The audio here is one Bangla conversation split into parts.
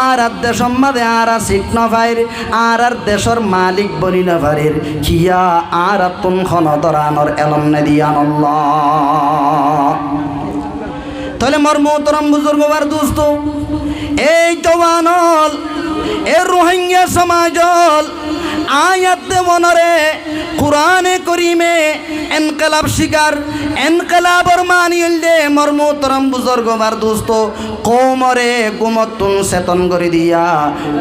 আর দেশর মাঝে আর সিট নফাইর আর দেশর মালিক বনি নফারির খিয়া আর তুন খনদরানোর এলম নে দিয়ান আল্লাহ। তাহলে মোর মোহতরম বুজুর্গ বার দোস্ত, এই জওয়ানল এ রোহিঙ্গা সমাজল আয়াতে মনরে কুরআনে করিমে ইনকিলাব শিকার ইনকিলাবর মানিল দে মোর মোহতরম বুজুর্গ বার দোস্ত, কওমরে গুমতুন চেতন করে দিয়া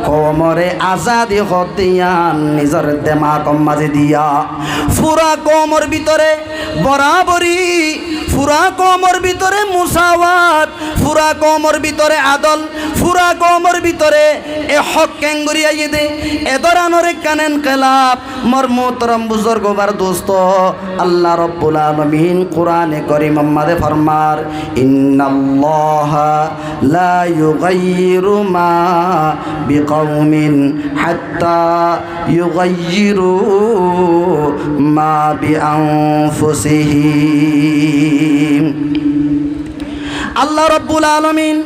কওমরে আজাদি হতিয়া নিজের দেমাগ মাঝে দিয়া পুরা কওমর ভিতরে বরাবরি, পুরা কওমর ভিতরে মুসাওয়াত, পুরা কওমর ভিতরে আদল, পুরা কওমর ভিতরে এ হক কেঙ্গুরি আইয়ে দে এ ধরনের কানেন খেলাপ মোর মোহতরম বুজুর্গ বার দোস্ত আল্লাহ রব্বুল আলামিন কোরআনে কারীম মাঝে ফরমার ইন্নাল্লাহা লা ইউগাইয়িরু মা বিকওমিন হাত্তা ইউগাইয়িরু মা বিআনফুসিহিম। আল্লাহ রব্বুল আলামিন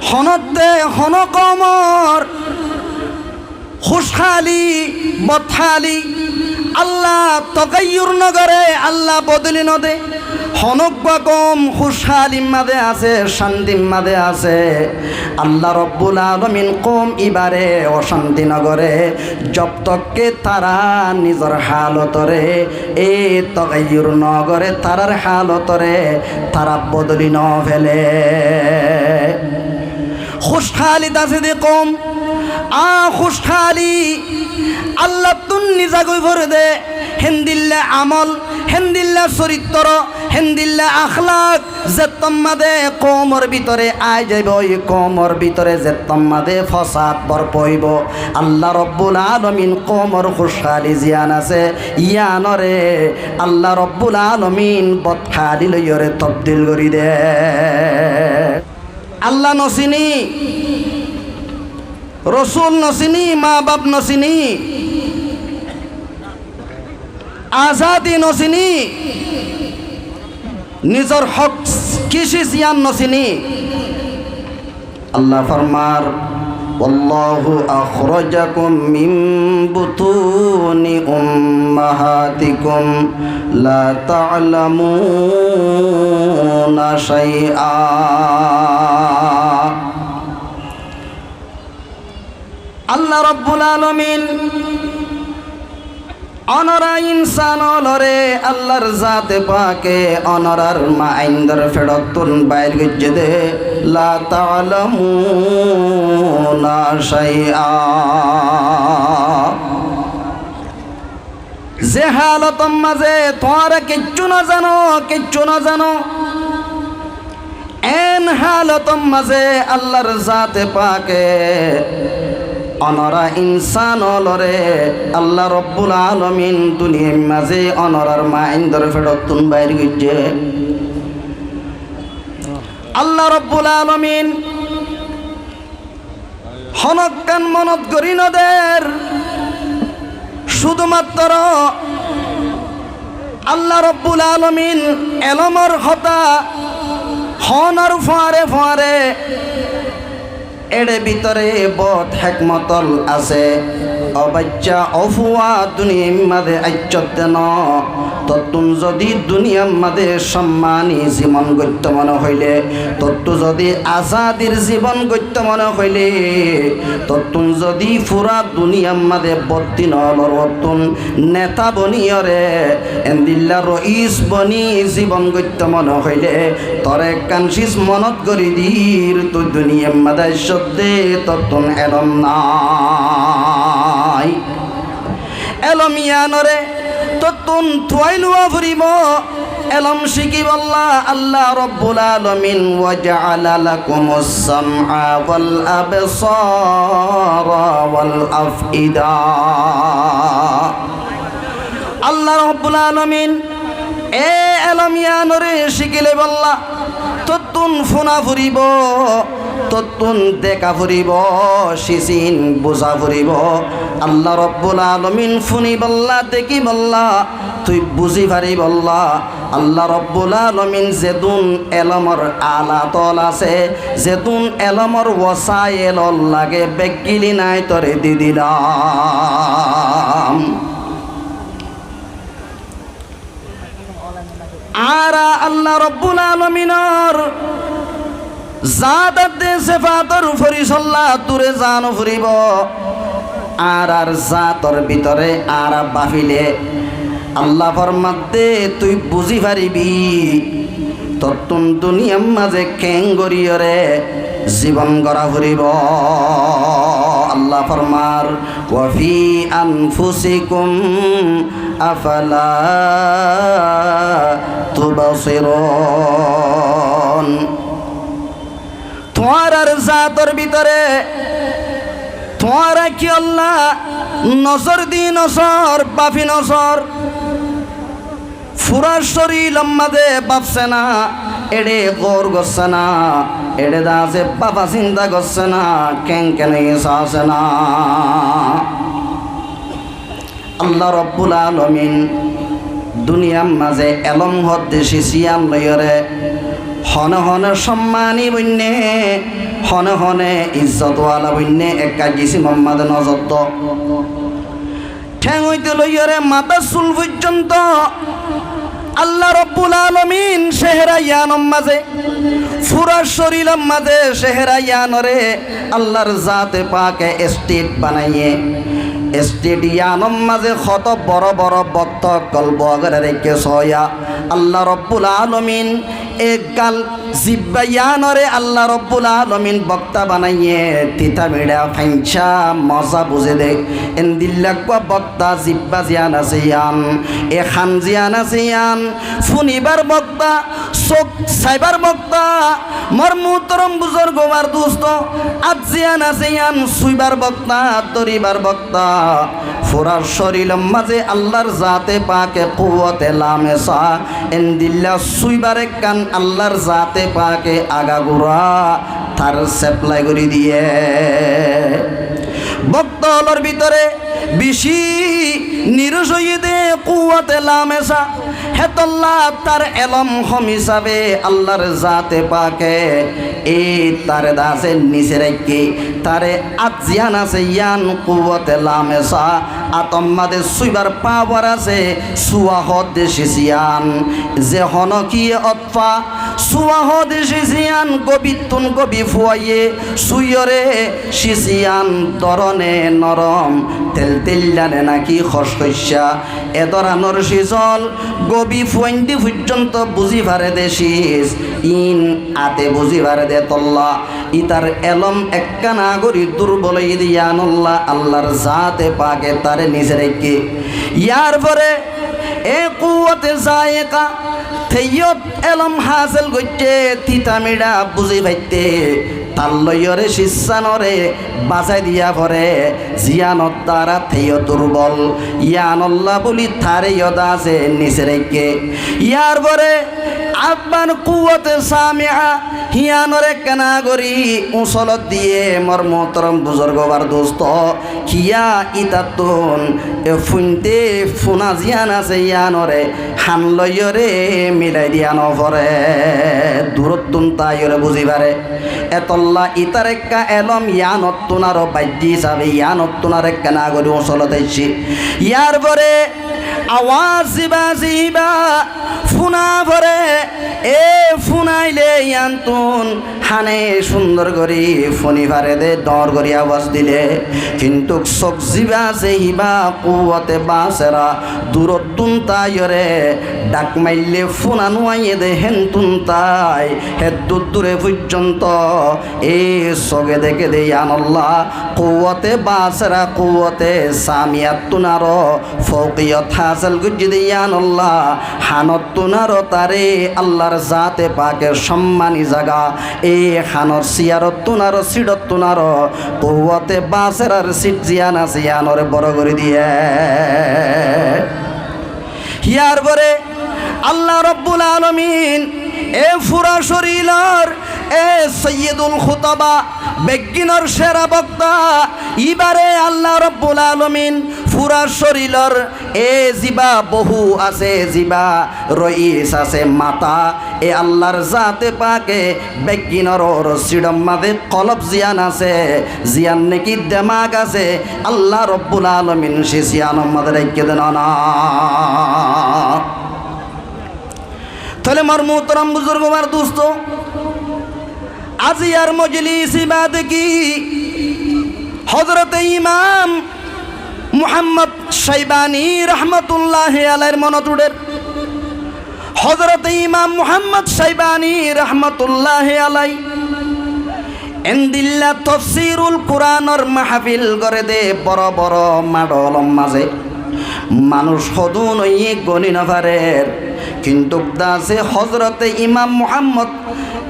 হনতে হন কমর খুশহালি বদহালি আল্লাহ তগাইয়ুর নগরে আল্লাহ বদলি নদে হনক বাকম খুশহালির মাঝে আছে, শান্তির মাঝে আছে। আল্লাহ রব্বুল আলামিন কম ইবারে অশান্তি নগরে জব তককে তারা নিজের হালতরে এই তগাইয়ুর নগরে তারার হালতরে তারা বদলি ন ফেলে। খুশহালি দাসে দে কম খুশহালি আল্লাহ তুন নিজা গই ভরে দে হেন্দিল্লা আমল, হেন্দিল্লা চরিত্র, হেন্দিল্লা আখলাক যে তোমাদে কমর ভিতরে আই যাইব, ওই কমর ভিতরে যে তোমাদে ফসাদ বর পইব। আল্লাহ রব্বুল আলামিন কমর খুশহালি জিয়ান আছে ইয়ানরে আল্লাহ রব্বুল আলামিন বদখালি লইরে তবদিল করি দে। আল্লাহ নসিনি, রসুল নসিনি, মা বাপ নসিনি, আজাদি নসিনি, নিজর হক কিসি জিয়ান নসিনি। আল্লাহ ফরমার ওয়াল্লাহু আখরাজাকুম মিন বুতুনি উম্মাহাতিকুম লা তা'লামুনা শাইআ। আল্লাহ রব্বুল আলামিন অনরা ইনসান লরে আল্লাহর জাতে পাকে অনরার মা আইন্দর ফেরতুন বাইর গজ্জে দে লা তা'লামুনা শাইআ। যে হালত মাঝে তোরা কিচ্ছু না জানো, কিচ্ছু না জানো, এন হালত মাঝে আল্লাহর জাতে পাকে অনরা ইনসান লরে আল্লাহ রব্বুল আলামিন দুনিয়ার মাঝে অনরার মা ইন্দর ফেরতুন বাইর গজ্জে। আল্লাহ রব্বুল আলামিন হনকান মনত করি নদের শুধুমাত্র আল্লাহ রব্বুল আলামিন এলমর হতা হনর ফারে ফারে এড়ে ভিতরে বট হেকমতল আছে। অবাচ্চা অফুয়া দুনিয়ার মাঝে আইচ্ছত ন তত্তুন যদি দুনিয়ার মাঝে সম্মানী জীবন গত্য মনে হইলে, তত্তু যদি আজাদির জীবন গত্য মনে হইলে, তত্তুন যদি ফুরা দুনিয়ার মাঝে বত্তি নতুন নেতা বনিয়রে এন্দিল্লা রইস বনি জীবন গত্য মনে হইলে তরে কানসিস মনত করি দির তো দুনিয়ার মাঝে সদ্যে তত্তুন এলম নাই। এলম ইয়ানরে তত্তুন থুয়াইলুয়া ফুরিব এলম শিকিব আল্লাহ রব্বুল আলামিন ওয়াজআলা লাকুমুস সামআ ওয়াল আবসারা ওয়াল আফইদা। আল্লাহ রব্বুল আলামিন এ এলম ইয়ানরে শিকিলে বল্লা তত্তুন ফুনা ফুরিব ততুন দেখা ফুরিব সিসিন বোঝা ফুরিব আল্লাহ রব্বুল আলামিন ফুনি বল্লা দেখি বল্লা তুই বুঝি পারি বল্লা আল্লাহ রব্বুল আলামিন যেদুন এলমর আলা তল আছে যেদুন এলমর ওয়াসাইল লাগে বেগিলি নাই তরে দি দিলাম আর আল্লাহ রব্বুল আলামিনের জাত সিফাতর ফরিসল্লাহ দূরে জানো ফুরিব আর জাতর ভিতরে আর বাফিলে আল্লাহ ফরমাতে তুই বুঝি পারিবি ততুন দুনিয়ার মাঝে কেঙ্গরিয়রে জীবন গড়া ফুরিব আল্লাহ ফরমার ওয়াফি আনফুসিকুম আফালা তুবসিরুন তোমার আর জাতর ভিতরে তোমার কি আল্লাহ নজর দি নজর বাফি নজর ফুরা শরীর লম্মাদে বাপছে না এড়ে গোর গচ্ছে না এড়ে দাসে বাবা চিন্তা করছে না কেন কেন আসে না আল্লাহ রব্বুল আলামিন দুনিয়ার মাঝে এলম হদ দেশি সিয়াম লইরে হনে হনে সম্মানী বন্যে হনে হনে ইজ্জতওয়ালা বন্যে একা গেছি মোহাম্মদ নজর ঠ্যাং হইতে লইরে মাথা চুল পর্যন্ত আল্লাহ রব্বুল আলামিন সেহরা ইয়ানম মাঝে পুরা শরীরের মাঝে সেহরা ইয়ানরে আল্লাহর জাতে পাকে স্টেট বানাইয়ে স্টেডিয়ামের মাঝে কত বড় বড় বক্ত কল্প করে রেখে সয়া আল্লাহ রব্বুল আলামিন এক গাল জিব্বায়ানরে আল্লাহ রব্বুল আলামিন বক্তা বানাইয়ে তিতা মিড়া ফাইনছা মজা বুঝে দে এন্দিল্লাকবা বক্তা জিব্বা জিয়ান আছে ইয়ান এ খান জিয়ান আছে ইয়ান ফুনিবার বক্তা চোখ সাইবার বক্তা মর মুহতরম বুজুর্গ আর দোস্ত আজিয়ান আছে ইয়ান সুইবার বক্তা দরিবার বক্তা ফুরার শরীরের মাঝে আল্লাহর জাতে পাকে কুওয়াতে লামেসা এন্দিল্লা সুইবারে কান আল্লাহর জাতে পাকে আগাগুড়া তার সেপ্লাই করে দিয়ে বক্তলর ভিতরে বেশি নিরসইদে কুওয়াতে লামেসা হেতল্লাহ তার এলম হম হিসাবে আল্লাহর জাতে পাকে এই তার দাসের নিচে রেখে তারে আজিয়ান আছে ইয়ান কুওয়াতে লামেসা আতম্মাদে সুইবার পাওয়ার আছে সুয়াহ দেশে সিয়ান যে হনকিয়ে অতফা সুয়াহ দেশে সিয়ান গবিতুন গবি ফুয়াইয়ে সুইয়রে সিসিয়ান দরনে নরম তেল তেল্লানে নাকি খসখসা এ ধরনের সিজল গবি ফুয়াইন্দি পর্যন্ত বুঝি ভারে দেশিস ইন আতে বুঝি ভারে দে তল্লা ইতার এলম এক্কা নাগরি দুর্বল ইদিয়ানুল্লাহ আল্লাহর জাতে পাকে তারে নিচে রেখে ইয়ার পরে এ কুওয়াতে জায়েকা থেইয়ত এলম হাসিল করতে তিতা মিডা বুঝি ভাইতে তার লইয়রে শিষ্যানরে বাঁচাই দিয়া পরে জিয়ানত তারা থেইয় দুর্বল ইয়ানুল্লাহ বলি থারে ইয়দা আছে নিচে রেখে ইয়ার পরে আব্বান কুওয়াতে সামিআ হিয়ানরে কেনা করি উঁচলত দিয়ে মর মোহতরম বুজুর্গবার দোস্ত খিয়া ইতাতুন এ ফুনতে ফুনা জিয়ান আছে ইয়ানরে হান লইয়রে মিলাই দিয়া নপরে দূরত্বন তাইরে বুঝি পারে এতল্লা ইতার একা এলম ইয়ানত্তুনার বাদ্য হিসাবে ইয়ানত্তুনার কেনা করি উঁচলত আইছি ইয়ার পরে আওয়াজ বাজিবা ফুনা ভরে এ ফুনাইলে ইয়ান্তুন হানে সুন্দর করি ফনি ভারে দে দর করি আওয়াজ দিলে কিন্তু সবজি বাজে হিবা কুয়াতে বাসেরা দূরতুন তাইরে ডাক মাইলে ফুনা নুয়াইয়ে দে হেন্তুন তাই হে দূরে পর্যন্ত এ সগে দেখে দে আল্লাহ কুয়াতে বাসেরা কুয়াতে সামিয়াতুনার ফৌকিয়ত হাসিল গুজি দে আল্লাহ হানতুনার তারে আল্লাহর জাতে পাকে সম্মানী জায়গা এই খানর সিয়ারত তুনার সিডত তুনার কুওয়াতে বাসের আর সিট জিয়ান আছে ইয়ানরে বড় করে দিয়ে হিয়ার পরে আল্লাহ রব্বুল আলামিন এ ফুরা শরীরের এ সৈয়দুল খুতবা বেগিনর সেরা বক্তা ইবারে আল্লাহ রব্বুল আলামিন পুরা শরীরের এ জিবা বহু আছে জিবা রইস আছে মাথা এ আল্লাহর জাতে পাকে বেগিনর রসিডম মাদে কলব জিয়ান আছে জিয়ান নাকি দেমাগ আছে আল্লাহ রব্বুল আলামিন সে জিয়ান মাদে রেখে দেন না তাহলে মার মুহতারাম বুজুর্গ মার দোস্ত আজি আর মজলিস ইবাদ কি হযরত ইমাম মুহাম্মদ শাইবানী রহমতুল্লাহ আলাইহির মনতুডের হযরত ইমাম মুহাম্মদ শাইবানী রহমতুল্লাহ আলাই এন্দিল্লা তাফসীরুল কুরআনের মাহফিল করে দে বড় বড় মাডলম মাঝে মানুষ সদুন ওই গনি নফারের কিন্তু দাসে হযরতে ইমাম মুহাম্মদ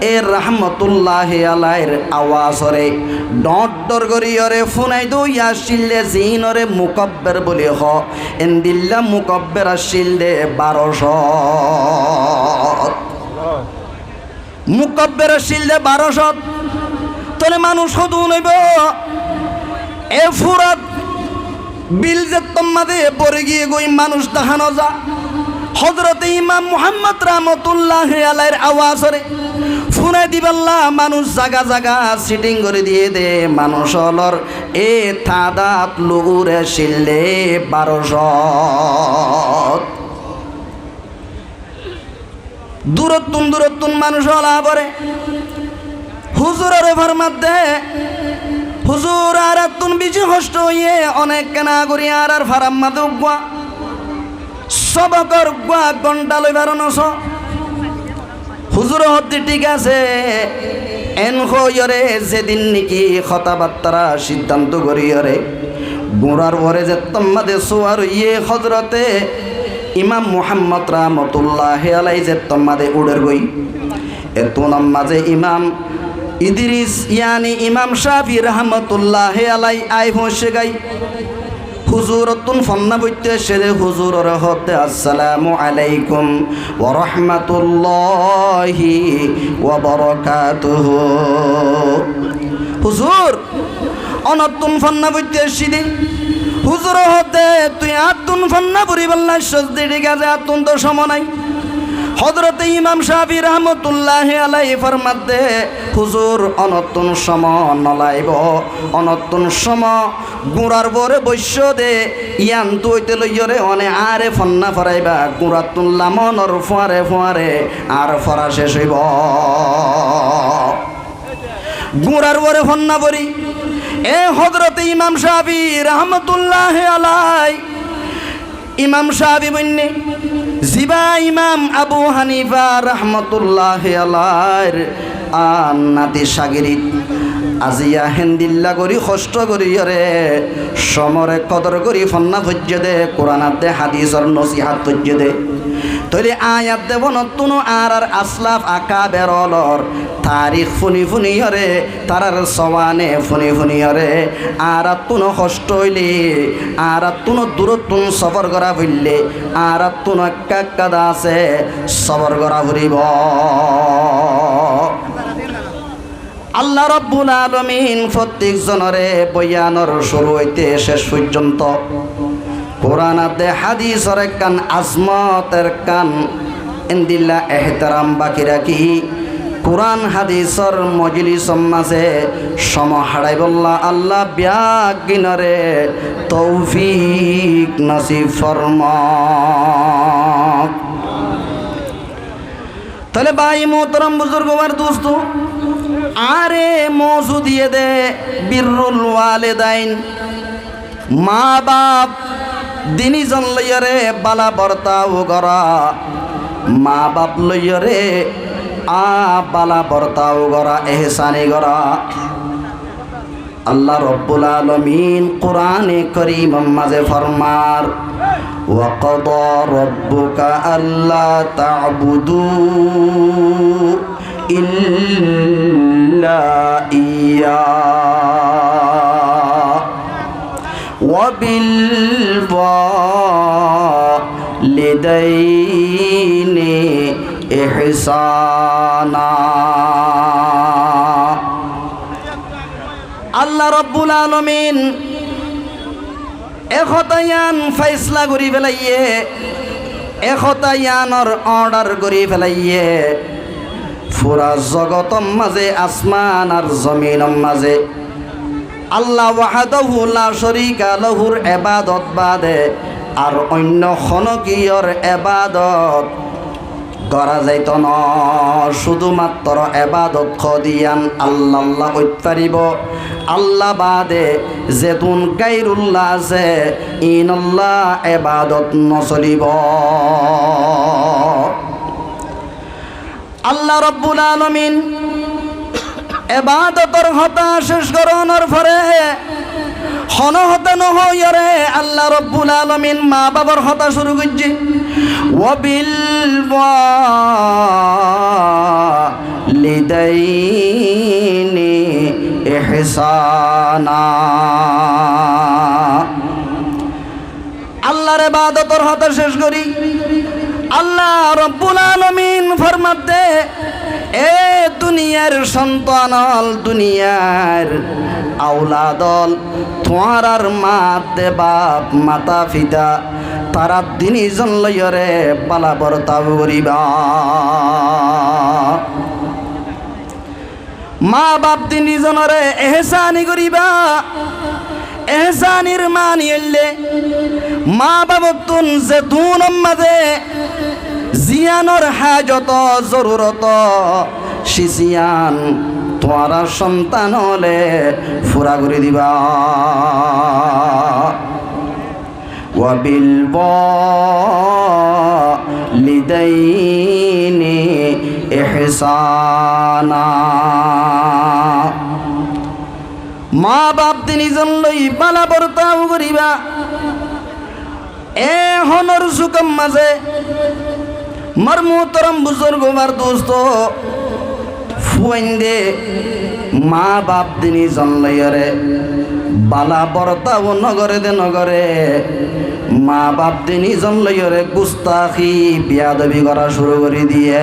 এ রহমতুল্লাহ আলাইহির আওয়াজরে ডট ডর গরিয়রে ফুনাই দইয়া শিললে জিনরে মুকব্বির বলি হ এন্দিল্লা মুকব্বির শিললে 1200 মুকব্বির শিললে 1200 তলে মানুষ সদুন হইব এ ফুরাত বিল যে তোমাদে পড়ে গিয়ে গই মানুষ দেখানো যা হযরত ইমাম মুহাম্মদ রহমতুল্লাহ আলাইহির আওয়াজরে ফুনাই দিবাল্লা মানুষ জাগা জাগা সিটিং করে দিয়ে দে মানুষ হলর এ থাদাত লুগুরে শিললে 1200 দূরত্তুন মানুষ হলা পরে হুজুরের ফরমাত দে হুজুর আর তুন বিচি কষ্ট হইয়ে অনেক কেনা করি আর ফারাম মাদু গুয়া সবকর গুয়া ঘন্টা লইবার নস হুজুর হতে ঠিক আছে এন হইরে যেদিন নাকি কথাবার্তারা সিদ্ধান্ত করিয়রে গোড়ার পরে যে তোমাদের সোয়ার ইয়ে হজরতে ইমাম মুহাম্মদ রহমতুল্লাহ আলাইহি যে তোমাদের উড়ের গই এত নামাজে ইমাম ইদ্রিস ইয়ানি ইমাম শাফি রহমতুল্লাহ আলাইহি আই বসে গাই হুজুরতুন ফন্না বইতে সেরে হুজুরর হতে আসসালামু আলাইকুম ওয়া রাহমাতুল্লাহি ওয়া বারাকাতুহু হুজুর অনতুন ফন্না বইতে সিদি হুজুর হতে তুই আতুন ফন্না পরিবাল্লা সজদি ঠিক আছে আতুন তো সমনাই হযরত ইমাম শাফি রহমতুল্লাহ আলাইহি ফরমাতে হুজুর অনতুন সম নলাইব অনতুন সম গুড়ার বরে বৈশ্য দে ইয়ান তুইতে লইয়রে অনে আরে ফন্না ফরাইবা গুড়াতুন লামনর ফুয়ারে ফুয়ারে আর ফরা শেষ হইব গুড়ার বরে ফন্না পরি এ হযরত ইমাম শাফি রহমতুল্লাহ আলাইহি ইমাম শাফি বন্নে জিবা ইমাম আবু হানিফা রহমতুল্লাহ আলাইহির নাতি সাগিরিত আজিয়া হেন্দিল্লা করি কষ্ট করি রে সমরে কদর করি ফন্না ভজ্য দে কোরআনাত দে হাদিসর নসিহাত ভজ্য দে তৈরি আয়াত দেব নতুন আর আসলাফ আকা বেরলর তারিখ ফুনি ফুনি হরে তারার সওয়ানে ফুনি ফুনি হরে আর তুনো কষ্ট হইলে আর তুনো দূরতুন সফর করা হইলে আর তুনো কাকাদা আছে সফর করা ফুরিব আল্লাহ রাব্বুল আলামিন প্রত্যেক জনরে বয়ানর শুরু হইতে শেষ পর্যন্ত কোরআনাতে হাদিসর কান আজমতের কান ইনদিল্লা এহতারাম বাকি রাখি কোরআন হাদিসর মজলিস মাঝে সম হারাই বল্লা আল্লাহ ব্যাগিনরে তৌফিক নসিব ফরমা তাহলে ভাই মোহতরম বুজুর্গ আর দোস্ত আরে মৌজু দিয়ে দে বিররুল ওয়ালিদাইন মা বাপ দিনী জন লইয়রে বালা বর্তাও গরা মা বাপ লইয়রে বালা বর্তাও গরা এহসানি গরা আল্লাহ রব্বুল আলামিন কোরআনে কারীম মাঝে ফরমার ওয়াকাদা রাব্বুকা আল্লা তা'বুদু ইল্লা ইয়া ওয়াবিল ওয়ালিদাইনি ইহসানা আল্লাহ রব্বুল আলামিন এখতায়ান ফাইসলা করি ফেলাইয়ে, এখতায়ানর অর্ডার করি ফেলাইয়ে পুরা জগতর মাঝে আসমান আর জমিনের মাঝে আল্লাহ ওয়াহদাহু লা শরীকা লাহুর ইবাদত বাদে আর অন্য খনকীয়র ইবাদত করা যাইত না। শুধুমাত্র ইবাদত খদিয়ান আল্লাহ আল্লাহ কইতে পারিব। আল্লাহ বাদে যেতুন গায়রুল্লাহ আছে ইনাল্লাহ ইবাদত নচলিব। আল্লাহ রব্বুল আলামিন ইবাদতর হতা শেষ করণর পরে হতা নহয়রে আল্লাহ রব্বুল আলামিন মা বাবার হতা শুরু করছে। ওয়াবিল ওয়ালিদাইনি ইহসানা। আল্লাহর ইবাদতর হতা শেষ করি আল্লাহ রব্বুল আলামিন ফরমাতে এ দুনিয়ার সন্তানল, দুনিয়ার আওলাদল, তোমার আর মাতে বাপ মাতা পিতা তারা তিনজন লইরে পালা বর্তাব করিবা। মা বাপ তিনজনরে এহসানি করিবা। এহসানির মানি হইলে মা বাবতুন যে তুন মাঝে জিয়ানোর হাজত জরুরত সিজিয়ান তোমার সন্তান হলে ফুরা করে দিবা। ওয়াবিল ওয়ালিদাইনি ইহসানা। মা বাপ তিনজন লই পালা বর্তাও করিবা। এ হনর সুকম মাঝে মরমুতরম বুজুর্গ মার দোস্ত ফুয়েন্দে মা বাপ তিনজন লইরে বালা বর্তাও নগরে দে নগরে মা বাপ তিনজন লইরে গুস্তাখি বিয়াদবি করা শুরু করে দিয়ে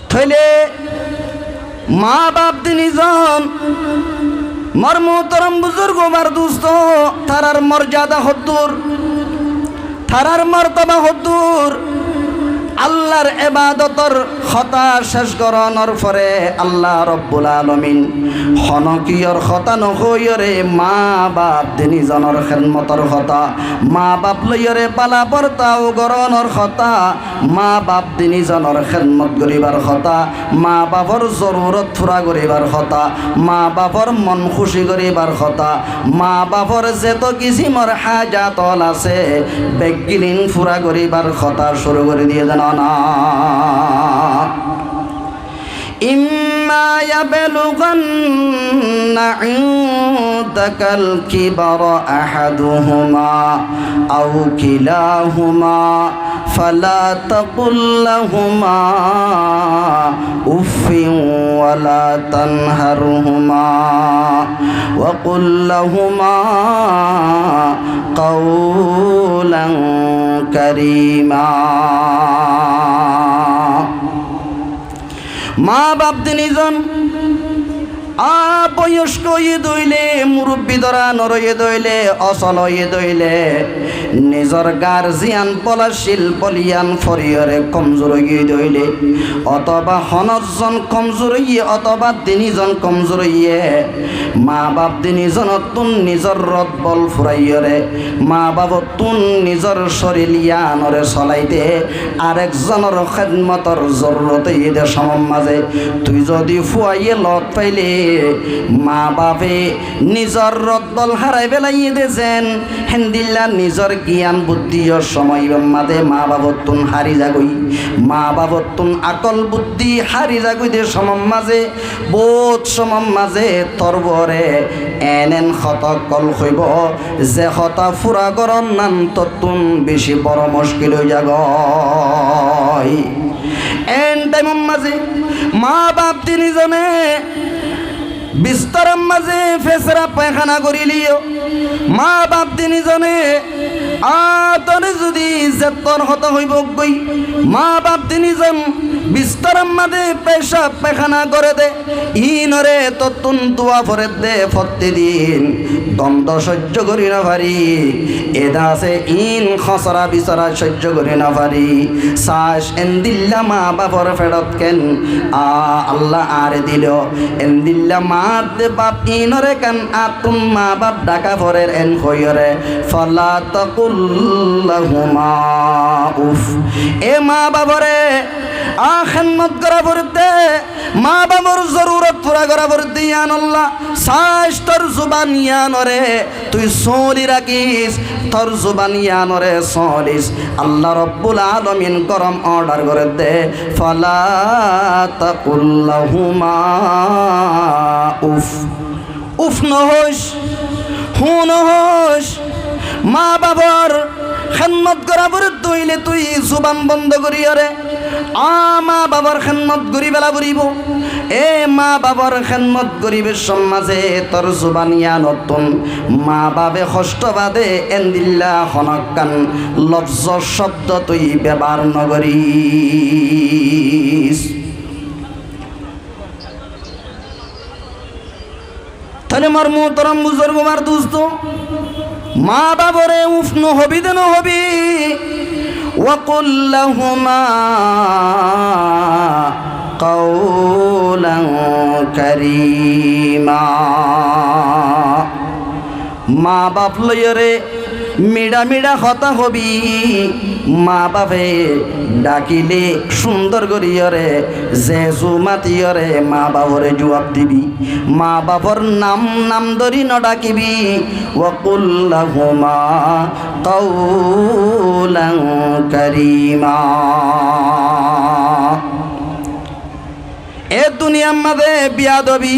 থইলে মা বাপ তিনজন মরমুতরম বুজুর্গ মার দোস্ত তারার মর্যাদা হদ্দুর, তারার মর্তবা হদ্দুর। আল্লাহর ইবাদতর খতা শেষ করণর পরে আল্লাহ রব্বুল আলামিন হনকিয়র খতা নহয়রে মা বাপ তিনজনের খেদমতর খতা, মা বাপ লইরে পালা বর্তাও গরণর খতা, মা বাপ তিনজনের খেদমত করিবার খতা, মা বাপর জরুরত ফুরা করিবার খতা, মা বাপর মন খুশি করিবার খতা, মা বাপর যেত কিসিমর হাজাতল আছে বেগিলিন ফুরা করিবার খতা শুরু করে দিয়ে জানা না। ইম্মা ইয়াবলুগান্না ইনদাকাল কিবারা আহাদুহুমা আও কিলাহুমা ফালা তাকুল লাহুমা উফিন ওয়ালা তানহারহুমা ওয়া কুল লাহুমা কাওলান কারীমা। মা বাপ তিনজন বয়স্ক ইয়ে দইলে মুরব্বী ধরা নরয়ে দইলে অচল ইয়ে দইলে নিজর গার্জিয়ান পলাশিল পলিয়ান ফরিয়রে কমজোর গিয়ে দইলে অথবা হনজন কমজোর ইয়ে অথবা তিনজন কমজোর ইয়ে মা বাপ তিনজন তুন নিজর রদ বল ফুরাইয়রে মা বাপ তুন নিজর শরীর ইয়ানরে চলাইতে আরেকজনের খেদমতর জরুরত ইয়ে সমম মাঝে তুই যদি ফুয়াইয়ে লত পাইলে মা বাপে নিজর রদ্দল হারাই বেলাইয়ে দেছেন হেন্দিল্লা নিজর জ্ঞান বুদ্ধির সময় মাঝে মা বাবতুন হারি যাগই, মা বাবতুন আকল বুদ্ধি হারি যাগই দে সমম মাঝে বোধ সমম মাঝে তরবরে এন খতক কল হইব যে হতা ফুরা করন নান ততুন বেশি বড় মুশকিল হয়ে যাগ। এন টাইম মাঝে মা বাপ তিনজনে বিস্তরের মাঝে ফেসরা পায়খানা করিলিও মা বাপ তিনজনে আতরে যদি জেতর হত হইব গই মা বাপ তিনজন বিস্তরার মাঝে পেশাব পায়খানা করে দে ইনরে ততুন দোয়া করে দে প্রতিদিন দ্বন্দ্ব সহ্য করি না পারি এদা আছে ইন খসরা বিচরা সহ্য করি না পারি শ্বাস এন দিল্লা মা বাপর ফেরত কেন আল্লাহ আরে দিল এন দিল্লা মা দে বাপ ইনরে কেন আতুম মা বাপ ডাকা ফরের এন হইরে ফলা তাকুল্লাহুমা উফ এ মা বাবরে খেদমত করা পড়তে মা বাবার জরুরত পুরা করা পড়তে আল্লাহ সাইস তোর জুবান ইয়ানরে তুই সলি রাখিস তোর জুবান ইয়ানরে সলিস আল্লাহ রব্বুল আলামিন করম অর্ডার করে দে ফালা তাকুল্লাহুমা উফ উফ নহস হু নহস মা বাবার খেদমত করা পরে তুইলে তুই জুবান বন্ধ করিয়রে মা বাবার খেদমত করি বেলা বলিব এ মা বাবার খেদমত করিবে সমাজে তোর জুবানিয়া নতুন মা বাবে কষ্ট বাদে এন্দিল্লা খনকান লফজ শব্দ তুই ব্যবহার নগরিস তাহলে মোর মোহতরম বুজুর্গ মার দোস্ত মা বাবরে উফ নহবি দে নহবি وقل لهما قولا كريما মা বাপ লয়রে মিডা মিডা কথা হবি মা বাপে ডাকিলে সুন্দর করিয়রে জেজু মাতিয়রে মা বাবরে জবাব দিবি মা বাপর নাম নাম ধরি ন ডাকিবি ওয়াকুল লাহুমা কাউলান কারীমা এ দুনিয়ার মাঝে বিয়াদবি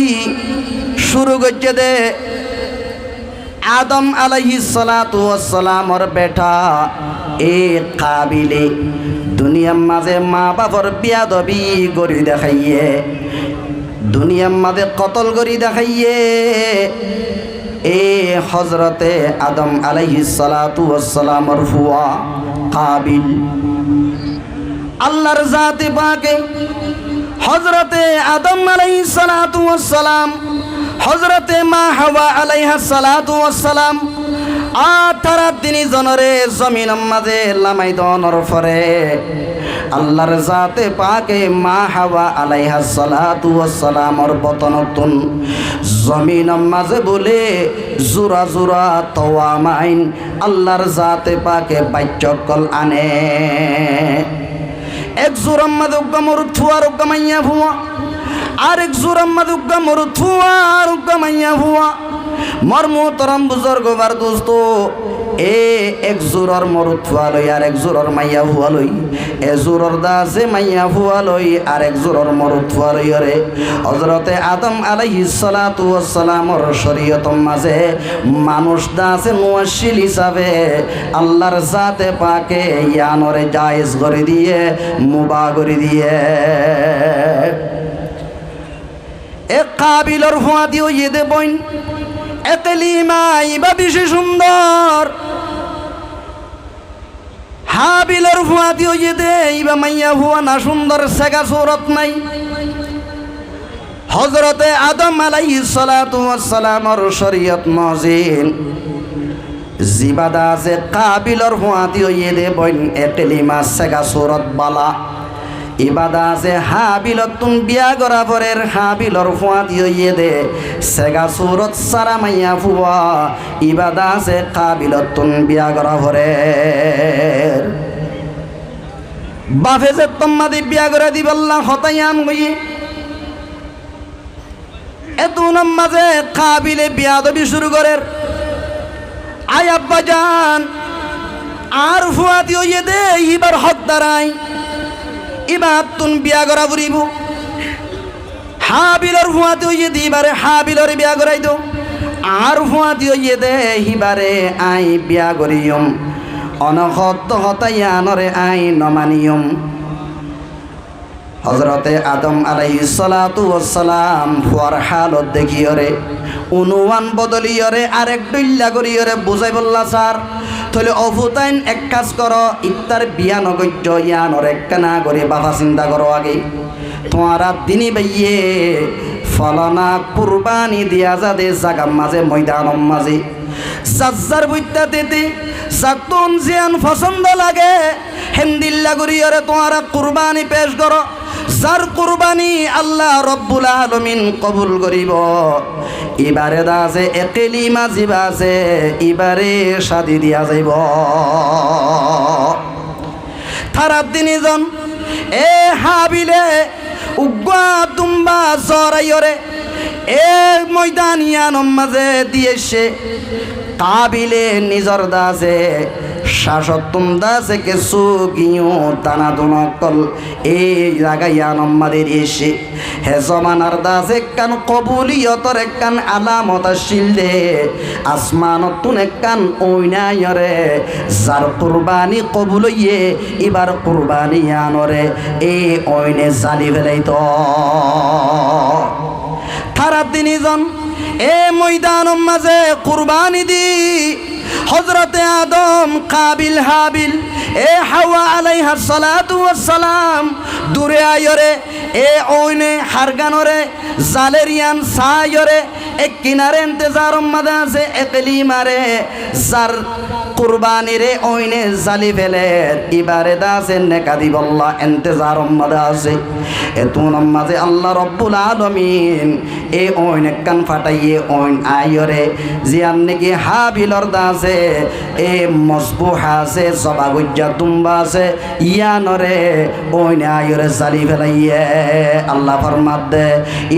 শুরু করছে দে আদম আলাইহিস সালাতু ওয়াস সালামর বেটা এ কাবিলে দুনিয়ার মাঝে মা বাবার বিয়াদবি করি দেখাইয়ে দুনিয়ার মাঝে কতল করি দেখাইয়ে এ হযরতে আদম আলাইহিস সালাতু ওয়াস সালামর ফুয়া কাবিল আল্লাহর জাতে পাকে হযরতে আদম আলাইহিস সালাতু ওয়াস সালাম হযরতে মা হাওয়া আলাইহাস সালাতু ওয়াস সালাম তারা তিনি জনরে জমিনের মাঝে লামাই দনর পরে আল্লাহর জাতে পাকে মা হাওয়া আলাইহাস সালাতু ওয়াস সালামর বতনতুন জমিনের মাঝে বলে জোরা জোরা তওয়া মাইন আল্লাহর জাতে পাকে বাচ্চকল আনে এক জোরাম মাঝে উগ্গমর থুয়ার উগ্গমাইয়া ভুয়া আরেক জোরাম মাঝে উগ্গমর থুয়ার উগ্গমাইয়া ভুয়া মর মোহতরম বুজুর্গ বার দোস্ত এ এক জোরর মরুদ ফুয়ালই আর এক জোরর মাইয়া ফুয়ালই এ জোরর দাসে মাইয়া ফুয়ালই আর এক জোরর মরুদ ফুয়ালই রে হযরতে আদম আলাইহিস সালাতু ওয়াস সালামর শরীয়তর মাঝে মানুষ দাসে মুয়াশশিল হিসাবে আল্লাহর জাতে পাকে ইয়ানরে জায়েজ করে দিয়ে মুবাহ করে দিয়ে এ কাবিলর ফুয়া দিও ইদে বইন এতলিমা ইবা বেশি সুন্দর হাবিলর ফুয়া দিও ইদে ইবা মাইয়া ফুয়া না সুন্দর সেগা সুরত নাই হযরতে আদম আলাইহিস সালাতু ওয়াস সালামর শরীয়ত মজিন জিবাদা যে কাবিলর ফুয়া দিও ইদে বইন এতলিমা সেগা সুরত বালা ইবাদা আছে হাবিলতুন বিয়া করা পরের হাবিলর ফুয়া দিয়ে দে সেগা সুরত সারা মাইয়া ফুয়া ইবাদা আছে কাবিলতুন বিয়া করা পরের বাফে যে তোমাদি বিয়া করে দিবাল্লা হতায়াম গই এতুন মাঝে কাবিলে বিয়া দবি শুরু করে আয় আব্বা জান আর ফুয়া দিয়ে দে ইবার হক দাঁড়াই ইবাদ তুন বিয়া করা বুড়িব হাবিলর ফুয়াতে হইয়ে দিবারে হাবিলর বিয়া করাই দো আর ফুয়াতে হইয়ে দে হিবারে আই বিয়া করিয়ম অনহত হতাইয়ানরে আই নমানিয়ম হযরতে আদম আলাইহিস সালাতু ওয়াস সালাম ফুয়ার হালত দেখিয়রে উনওয়ান বদলিয়রে আরেক ডইল্লা করিয়রে বুঝাই বললা স্যার তাহলে অভুতাইন এক কাজ করো, ইত্তার বিয়া নগর্য ইয়ানর একটা না করে বাবা চিন্তা করো আগে তোমারা দিনী বাইয়ে ফলনা কুরবানি দিয়া যাদে জাগার মাঝে ময়দানম মাঝে সাজ্জার বইতা দিতে সাতুন জিয়ান পছন্দ লাগে হেন্দিল্লা করিয়ারে তোমারা কুরবানি পেশ করো। যার কুরবানি আল্লাহ রব্বুল আলামিন কবুল করিব, এবারে দাসে একেলি মাজিবা আছে, এবারে শাদি দিয়া যাইব। তারার দিনজন এ হাবিলে উগ্রা তুম্বা জরাইরে এ ময়দানিয়ানম মাঝে দিয়েছে কাবিলে নিজর দাসে শাসতুম দাসে কিছু গিয়ে টানা দুনকল এই জায়গায় ইয়ানম্মাদের এসে হে জমানার দাসে কান কবুলিয়তর একখান আলামত আসিলে আসমানতুন একখান ওইনায়রে যার কুরবানি কবুল ইয়ে এবার কুরবানি ইয়ানরে এই ওইনে জালি ফেলাইত। তারা তিনজন এ ময়দানম মাঝে কুরবানি দি হযরতে আদম কাবিল হাবিল এ হাওয়া আলাইহা সালাতু ওয়াস সালাম দূরে আয়রে এ ওইনে হারগানরে জালেরিয়ান সায়রে এক কিনারে ইন্তজারম মাদা আছে একলি মারে জার কুরবানি রে ওইনে জালি ফেলের এবারে দাসে নেকা দিবল্লাহ ইন্তজারম মাদা আছে এতুন মাঝে আল্লাহ রব্বুল আলামিন এ ওইনে কান ফাটাইয়ে ওইন আয়রে জিয়ান নাকি হাবিলর দাসে এ মসবুহা আছে জবাগুজ্জা তুম্বা আছে ইয়ানরে ওইনে আয়রে জালি ফেলাইয়ে আল্লাহ ফরমাত দে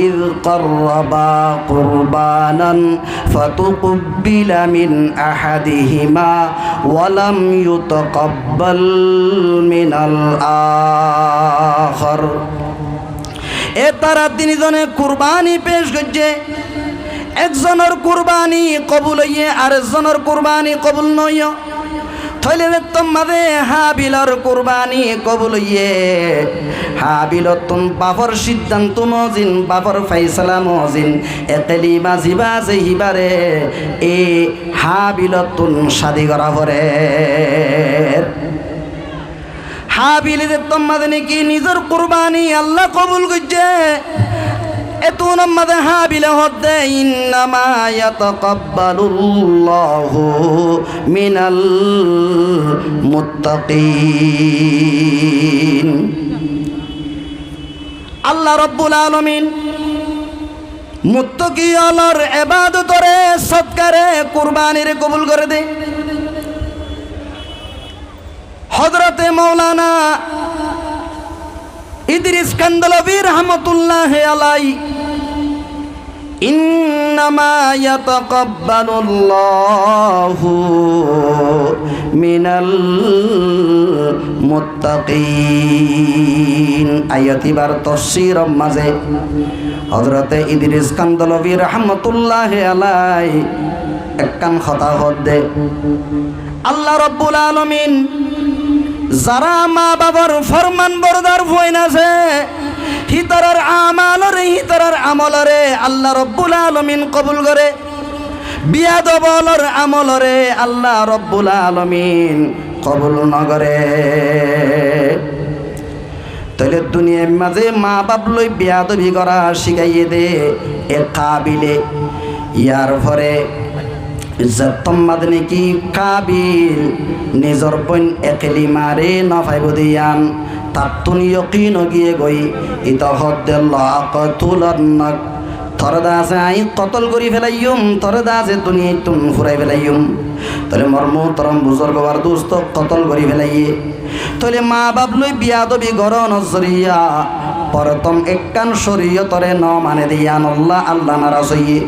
ইয করবা কুরবানান ফাতুকবিলা মিন আহাদিহিমা ওয়ালাম ইউতাকাব্বাল মিনাল আখর। এ তারা তিনজনে কুরবানি পেশ করছে, একজনের কুরবানি কবুল হইয়ে আরেকজনের কুরবানি কবুল নয়। থইলে তোমাদে হাবিলর কুরবানি কবুল হইয়ে হাবিলতুন বাপর সিদ্ধান্ত মজিন বাপর ফাইসালা মজিন এতেলি বাজিবা যে হিবারে এ হাবিলতুন শাদি করা পরে হাবিলে তোমাদে নাকি নিজের কুরবানি আল্লাহ কবুল করছে। এতুন আমাদের হাবিলে হতে ইন্নামা ইয়াতাকাব্বালুল্লাহু মিনাল মুত্তাকিন। আল্লাহ রব্বুল আলামিন মুত্তাকিয়লর ইবাদতরে সৎকারে কুরবানির কবুল করে দে। হযরতে মাওলানা ইদ্রিস কান্দলভী রহমতুল্লাহি আলাইহি ইন্নামা ইয়াতাকাব্বালুল্লাহু মিনাল মুত্তাকিন আয়াতিবার তাফসীর মাঝে হযরতে ইদ্রিস কান্দলভী রহমতুল্লাহি আলাইহি একখান কথা হদে আল্লাহ রব্বুল আলামিন যারা মা বাবার ফরমান বরদার হইন আছে হিতরার আমলরে আল্লাহ রব্বুল আলামিন কবুল করে, বিয়াদবলর আমলরে আল্লাহ রব্বুল আলামিন কবুল নগরে। তাহলে দুনিয়ার মাঝে মা বাপ লই বিয়াদবি করা শিখাইয়ে দে এ কাবিলে। ইয়ার পরে তোমাদ নাকি কাবিল নিজর বোন একলি মারে নফাইব দিয়ান তার তুনি ইয়কিন গিয়ে গই ইত হদ্দে লাকাতুলান্নাক তোর দাসে আই কতল করি ফেলাইম, তোর দাসে তুনি তুন ফুরাই ফেলাইম। তাহলে মর্ম তরম বুজুর্গ বার দোস্ত কতল করি ফেলাইয়ে। তাহলে মা বাপ লই বিয়াদবি গর নজরিয়া প্রথম একখান শরীয়তরে ন মানে দিয়ান আল্লাহ নারাজ হইয়ে।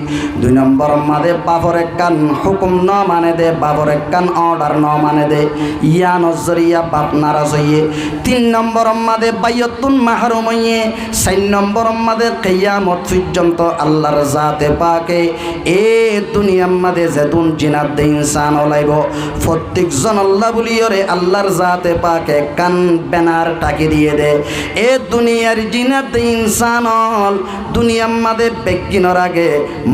2 নম্বর মাদে বাবর একখান হুকুম ন মানে দে, বাবর একখান অর্ডার ন মানে দে ইয়া নজরিয়া বাপ নারাজ হইয়ে। 3 নম্বর মাদে বাইয়তুন মাহরুম হইয়ে। 4 নম্বর মাদে কিয়ামত পর্যন্ত আল্লাহর জাতে পাকে এ দুনিয়ার মাদে যেতুন জিনাত দে ইনসান শান ওলাইব প্রত্যেকজন আল্লাহ বলিয়রে আল্লাহর জাতে পাকে কান ব্যানার টাকি দিয়ে দে এ দুনিয়ার জিনাতে ইনসানল দুনিয়ার মাঝে বেগিনর আগে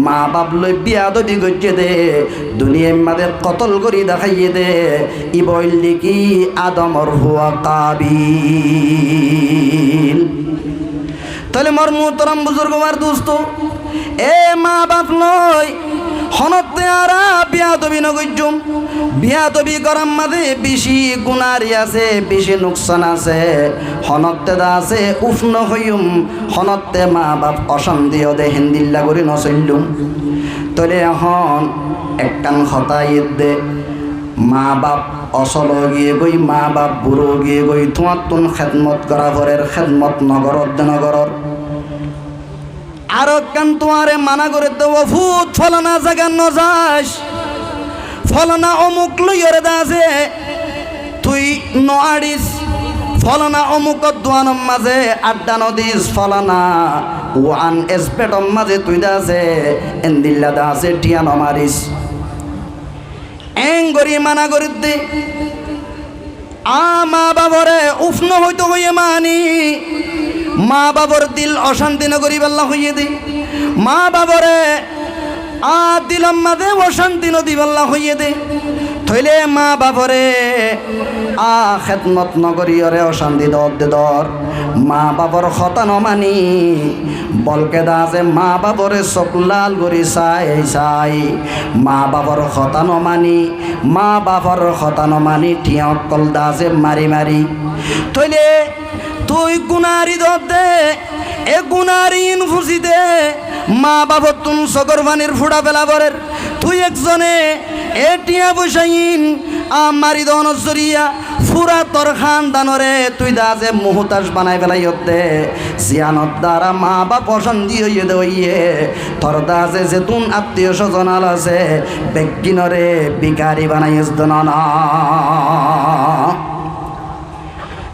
মা বাপ লই বিয়াদবি গজ্জে দে দুনিয়ার মাঝে কতল করি দেখাইয়ে দে ই বললি কি আদমর হুয়া কাবিল। তাহলে মর মুহতরম বুজুর্গ মার দোস্ত এ মা বাপ লই হনতে আরা বিয়াদবি নগজ্জুম বিয়াদবি করার মাঝে বেশি গুনারি আছে বেশি নুকসান আছে হনতে দা আছে উফন হইম হনতে মা বাপ অশান্তিও দে হিন্দিল্লা করি নচল্লুম। তলে এখন একখান হতাইত দে মা বাপ অচল গিয়ে গই মা বাপ বুড়ো গিয়ে গই তোমার তুন খেদমত করা ঘরের খেদমত নগরত নগরর আর কান তোমারে মানা করে দেব ফুট ফলনা জায়গা নজাস ফলনা অমুক লইরে দাসে তুই নআড়িস ফলনা অমুক দোয়ানম মাঝে আড্ডা নদিস ফলনা ওয়ান এসপেটম মাঝে তুই দাসে এন্দিল্লা দাসে টিয়া নমারিস এং গরি মানা করে দে মা বাবরে উফন হইতো হইয়ে মানি মা বাবর দিল অশান্তি নগরী বাল্লা হইয়ে দে মা বাবরে দিলম মাঝে অশান্তি নদী বাল্লা হইয়ে দে থইলে মা বাবরে খেদমত নগরী অরে অশান্তি দর দে দর মা বাবর হতা নমানি বলকে দাসে মা বাবরে চকলাল গরি চাই চাই মা বাবর হতা নমানি মা বাবর হতা নমানি ঠিয়ক কল দাসে মারি মারি থইলে তুই গুনারি দে এ গুনারিন ফুসি দে মা বাবর তুন সগর বানির ফুড়া বেলা বরের তুই একজনে এটিয়া বসাইন মারি দন জরিয়া ফুরা তোর খানদানরে তুই দাসে মুহতাজ বানাই ফেলাই হতে জিয়ানত দ্বারা মা বাপ অশান্তি হইয়ে দে হইয়ে তোর দাসে যে তুন আত্মীয় স্বজন আছে বেগিনরে বিকারি বানাইস দন না।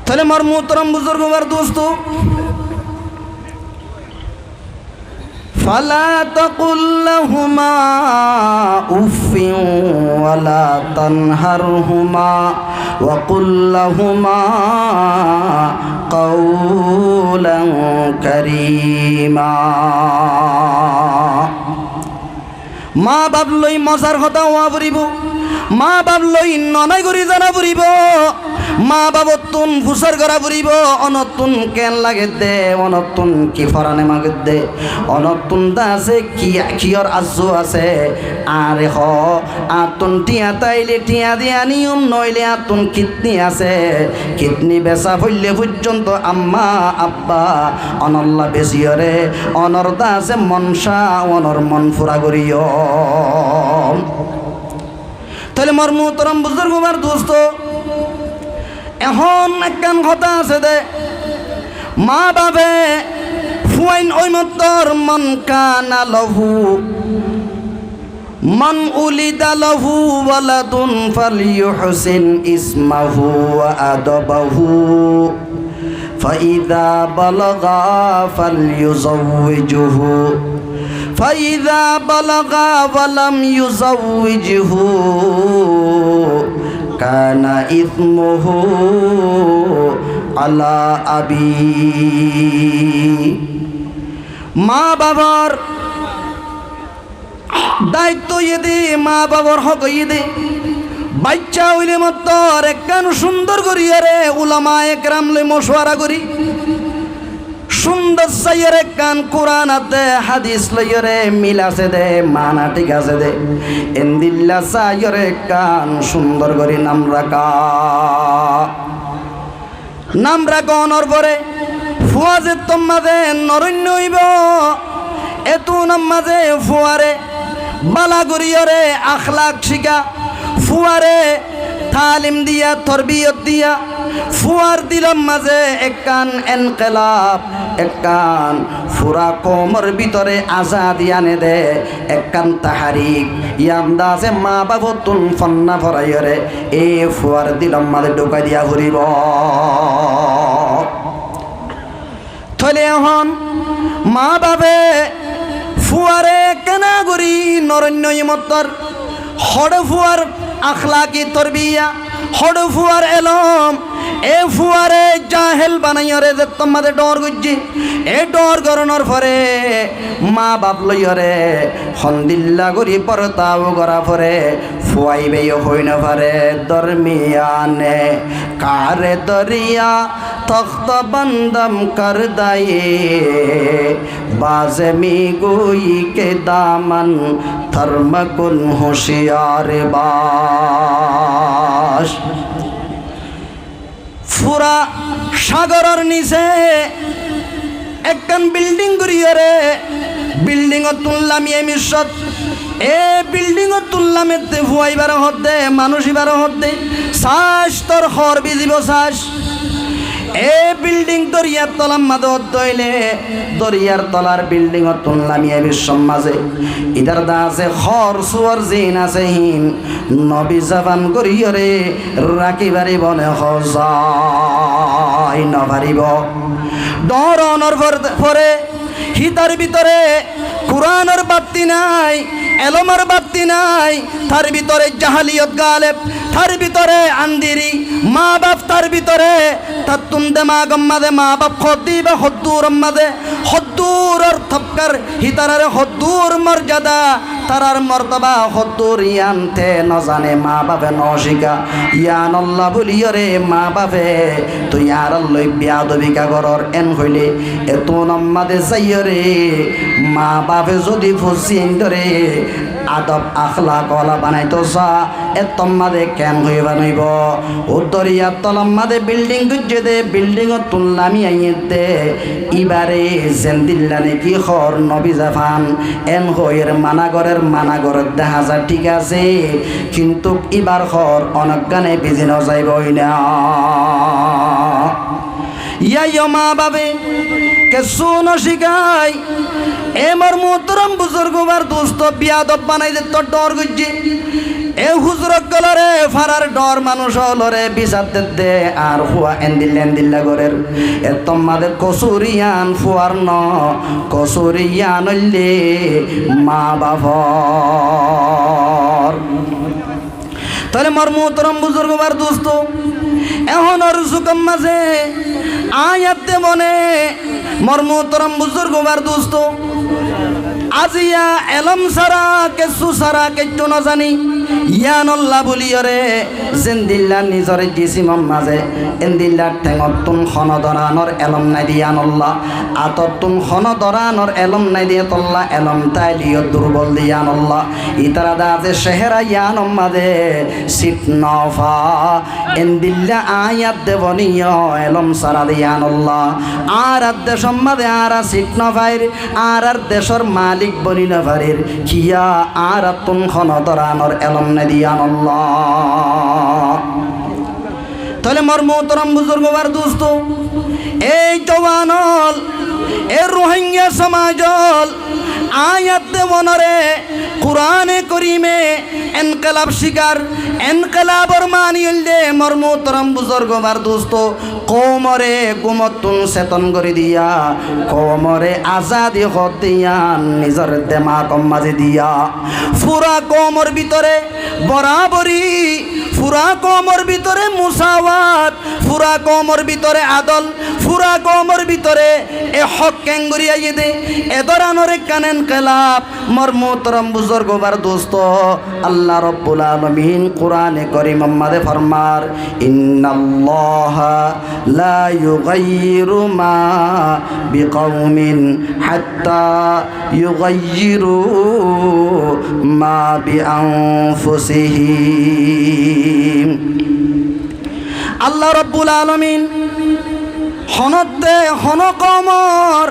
তাহলে মোর মুহতরম বুজুর্গ বার দোস্ত فلا تقل لهما أف ولا تنهرهما وقل لهما قولا كريما। মা বাপ লই মজার কথা হওয়া পড়িব মা বাপ লই ননাই করি জানা পড়িব মা বাবত তুন ফুসার করা পড়িব অনতুন কেন লাগে দে অনতুন কি ফরানে মাগে দে অনতুন দা আছে কি কিয়র আজ্জু আছে আরে হ আতুন টিয়া তাইলে টিয়া দিয়া নিয়ম নইলে আতুন কিডনি আছে কিডনি বেচা ফইলে পর্যন্ত আম্মা আব্বা অনল্লা বেশিয়রে অনর দা আছে মনসা অনর মন ফুরা করিও। তাহলে মোর মুহতরম বুজুর্গ বার দোস্ত এখন একখান কথা আছে দে মা বাবে ফুয়াইন ওই মতর মন কানা লহু মান উলিদা লহু ওয়ালাদুন ফালিয়ুহসিন ইসমাহু ওয়া আদাবাহু ফাইদা বালাগা ফালইউযাওইজুহু ফাইদা বালাগা ওয়ালাম ইউযাওইজুহু কানা ইসমুহু আলা আবি। মা বাবার দায়িত্ব ইয়ে মা বাবার হক ইয়ে বাচ্চা হইলে মতর একখান সুন্দর করিয়া রে উলামা একরাম লই মশওয়ারা করি সুন্দর সাইরে কান কোরআন আতে হাদিস লইরে মিল আছে দে মানা ঠিক আছে দে এন্দিল্লা সাইরে কান সুন্দর করি নাম রাখা অনর পরে ফুয়াজে তোমাদে নরণ্য হইব এতু নামাজে ফুয়ারে বালা করিয়রে আখলাক শিখা ফুয়ারে তালিম দিয়া তরবিয়ত দিয়া ফুয়ার দিলাম মাঝে একখান এনকেলাব একখান ফুরা কোমর ভিতরে আজাদি আনে দে একখান তাহারিক ইয়ান্দাজে মা বাবু তুন ফন্না ফরাইরে এ ফুয়ার দিলাম মাঝে ঢোকা দিয়া ঘুরিব। থলে এখন মা বাবে ফুয়ারে কেনা করি নরণ্য ইমতর হড়ে ফুয়ার আখলাকি তরবিয়া হড় ফুয়ার এলম এ ফুয়ারে জাহেল বানাইয়রে যে তোমাদের ডর গুজি এ ডর গরণর পরে মা বাপ লইয়রে হন্দিল্লা গরি পরতাও গড়া পরে ফুয়াইবে হই না পারে দরমিয়ানে কারে দরিয়া তখ্ত বন্দম কর দায়ে বাজমি গুই কে দামন ধর্মকুন হুঁশিয়ার বাস ফুরা সাগরের নিচে একখান বিল্ডিং করিয়ারে বিল্ডিং তুললাম মিশত এ বিল্ডিং তুললাম এতে ফুয়াইবার হতে মানুষ ইবার হতে শ্বাস তোর হর বিজিব শ্বাস এ বিল্ডিং দরিয়ার তলার মাঝে হইলে দরিয়ার তলার বিল্ডিং তুললামিয়া বিশ্বম মাঝে ইদার দা আছে খর সুয়ার জিন আছে হিন নবী জাবান করিয়রে রাখিবারি বনে হজাই নভারিব ডর অনর পরে হিতার ভিতরে কুরআনের বাতি নাই এলমের বাতি নাই তার ভিতরে জাহালিয়ত গালেব তার ভিতরে আন্দিরি মা বাপ তার ভিতরে তার তুন্দে মা গম্মাদে মা বাপ খদ্দি বা হদ্দুর মাদে হদ্দুর থপকার হিতারের হদ্দুর মর্যাদা তারার মর্তবা হদ্দুর ইয়ানতে নজানে মা বাপে নশিকা ইয়ান আল্লাহ বলিয়রে মা বাপে তুই আর লই বিয়াদবিকা গরর এন হইলে এত নম্মাদে যাইয়রে মা বাপে যদি ফুসিন ধরে আদব আখলা কলা বানাইতো সা এ তম্মাদে কেন হয়ে বানাইব ও দরিয়া তলম্মাদে বিল্ডিং গুজে দে বিল্ডিং তুললামি আইতে ইবারে জেন্দিল্লানে কি খর নবী জাফান এন হইয়ের মানাগরের দেখা যায় ঠিক আছে কিন্তু ইবার খর অনজ্ঞানে বিজিন যাইব না ইয়াইও মা বাবে কেসু নশিকাই এমর মোহতরম বুজুর্গবার দোস্ত বিয়াদব বানাই যে তোর ডর গুজি এ হুজুরক গলরে ফারার ডর মানুষ হলরে বিচার দে আর হুয়া এন্দিল্লা গরের এ তোমাদের কসুরিয়ান ফুয়ার ন কসুরিয়ান হইলে মা বাবার তাহলে মর মোহতরম বুজুর্গবার দোস্ত এখন ওর সুকম মাঝে আয়াতে মনে মর মোহতরম বুজুর্গবার দোস্ত আজিয়া এলম সারা কেসু সারা কেচ্ছু না জানি ইয়ানল্লা বলিয়রে জেন্দিল্লা নিজরে জিসিমম মাঝে এন্দিল্লার ঠেঙতুন খন দরানোর এলম নাই দিয়ানল্লা আততুন খন দরানোর এলম নাই দিয়ে তল্লা এলম তাই লিও দুর্বল দিয়ানল্লা ইতারা দা যে শেহরা ইয়ানম মাঝে সিট নফা এন্দিল্লা আয়াত দেবনীয় এলম সারা দিয়ানল্লা আর দেশম মাঝে আর সিট নফাইর আর দেশর মালিক বনি নফারির খিয়া আর তুন খন দরানোর এলম নাই দিয়ানল্লাহ তাহলে মর মোহতরম বুজুর্গবার দোস্ত এই জওয়ানল এ রোহিঙ্গা সমাজল আয়াত মনরে কুরআনে করিমে ইনকিলাব শিকার ইনকিলাবর মানি হইলে মর মোহতরম বুজুর্গবার দোস্ত কওমরে গুমতুন চেতন করে দিয়া কওমরে আজাদি হতিয়ান নিজর দেমাগ মাঝে দিয়া পুরা কওমর ভিতরে বরাবরি পুরা কওমর ভিতরে মুসাওয়াত পুরা কওমর ভিতরে আদল পুরা কওমর ভিতরে এ হক কেঙ্গুরি আইয়ে দে এ দরানরে কানেন খেলাপ মর মোহতরম বুজুর্গবার দোস্ত আল্লাহ রব্বুল আলামিন কোরআনে কারীম মাঝে ফরমার ইন্নাল্লাহা লা ইউগাইয়িরু মা বিকওমিন হাত্তা ইউগাইয়িরু মা বিআনফুসিহিম আল্লাহ রব্বুল আলামিন হনতে হন কমর